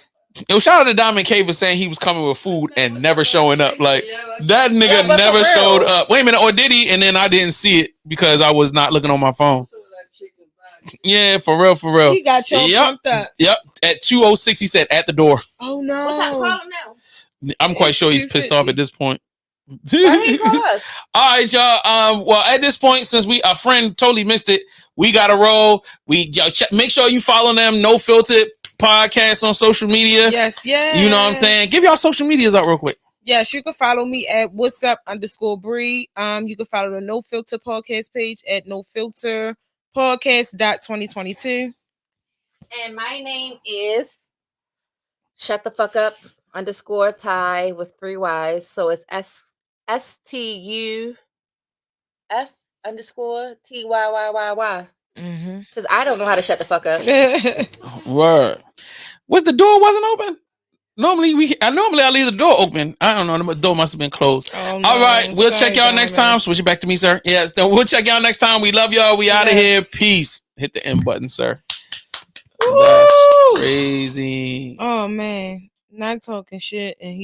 Yo, shout out to Diamond K for saying he was coming with food and never showing up. Like that nigga Yeah, but never for real. showed up. Wait a minute, or did he? And then I didn't see it because I was not looking on my phone. Yeah, for real, for real. he got you pumped up. Yep. At 2:06, he said at the door. Oh no. What's that? Call him now. I'm quite It's sure he's pissed off at this point. Why he call us? All right, y'all. Well, at this point, since our friend totally missed it, we got to roll. Make sure you follow them. No Filter Podcast on social media. Yes, yes. You know what I'm saying? Give y'all social medias out real quick. Yes, you can follow me at what's up _Bree. You can follow the No Filter Podcast page at No Filter Podcast.2022. And my name is Shut the Fuck Up _Ty with 3 Y's. So it's STUF _TYYYY. Because I don't know how to shut the fuck up. Word. The door wasn't open? Normally I leave the door open. I don't know. The door must have been closed. Oh, no. All right. We'll Sorry, check y'all next time. Switch it back to me, sir. Yes. We'll check y'all next time. We love y'all. We out of here. Peace. Hit the end button, sir. That's crazy. Oh man. Not talking shit and he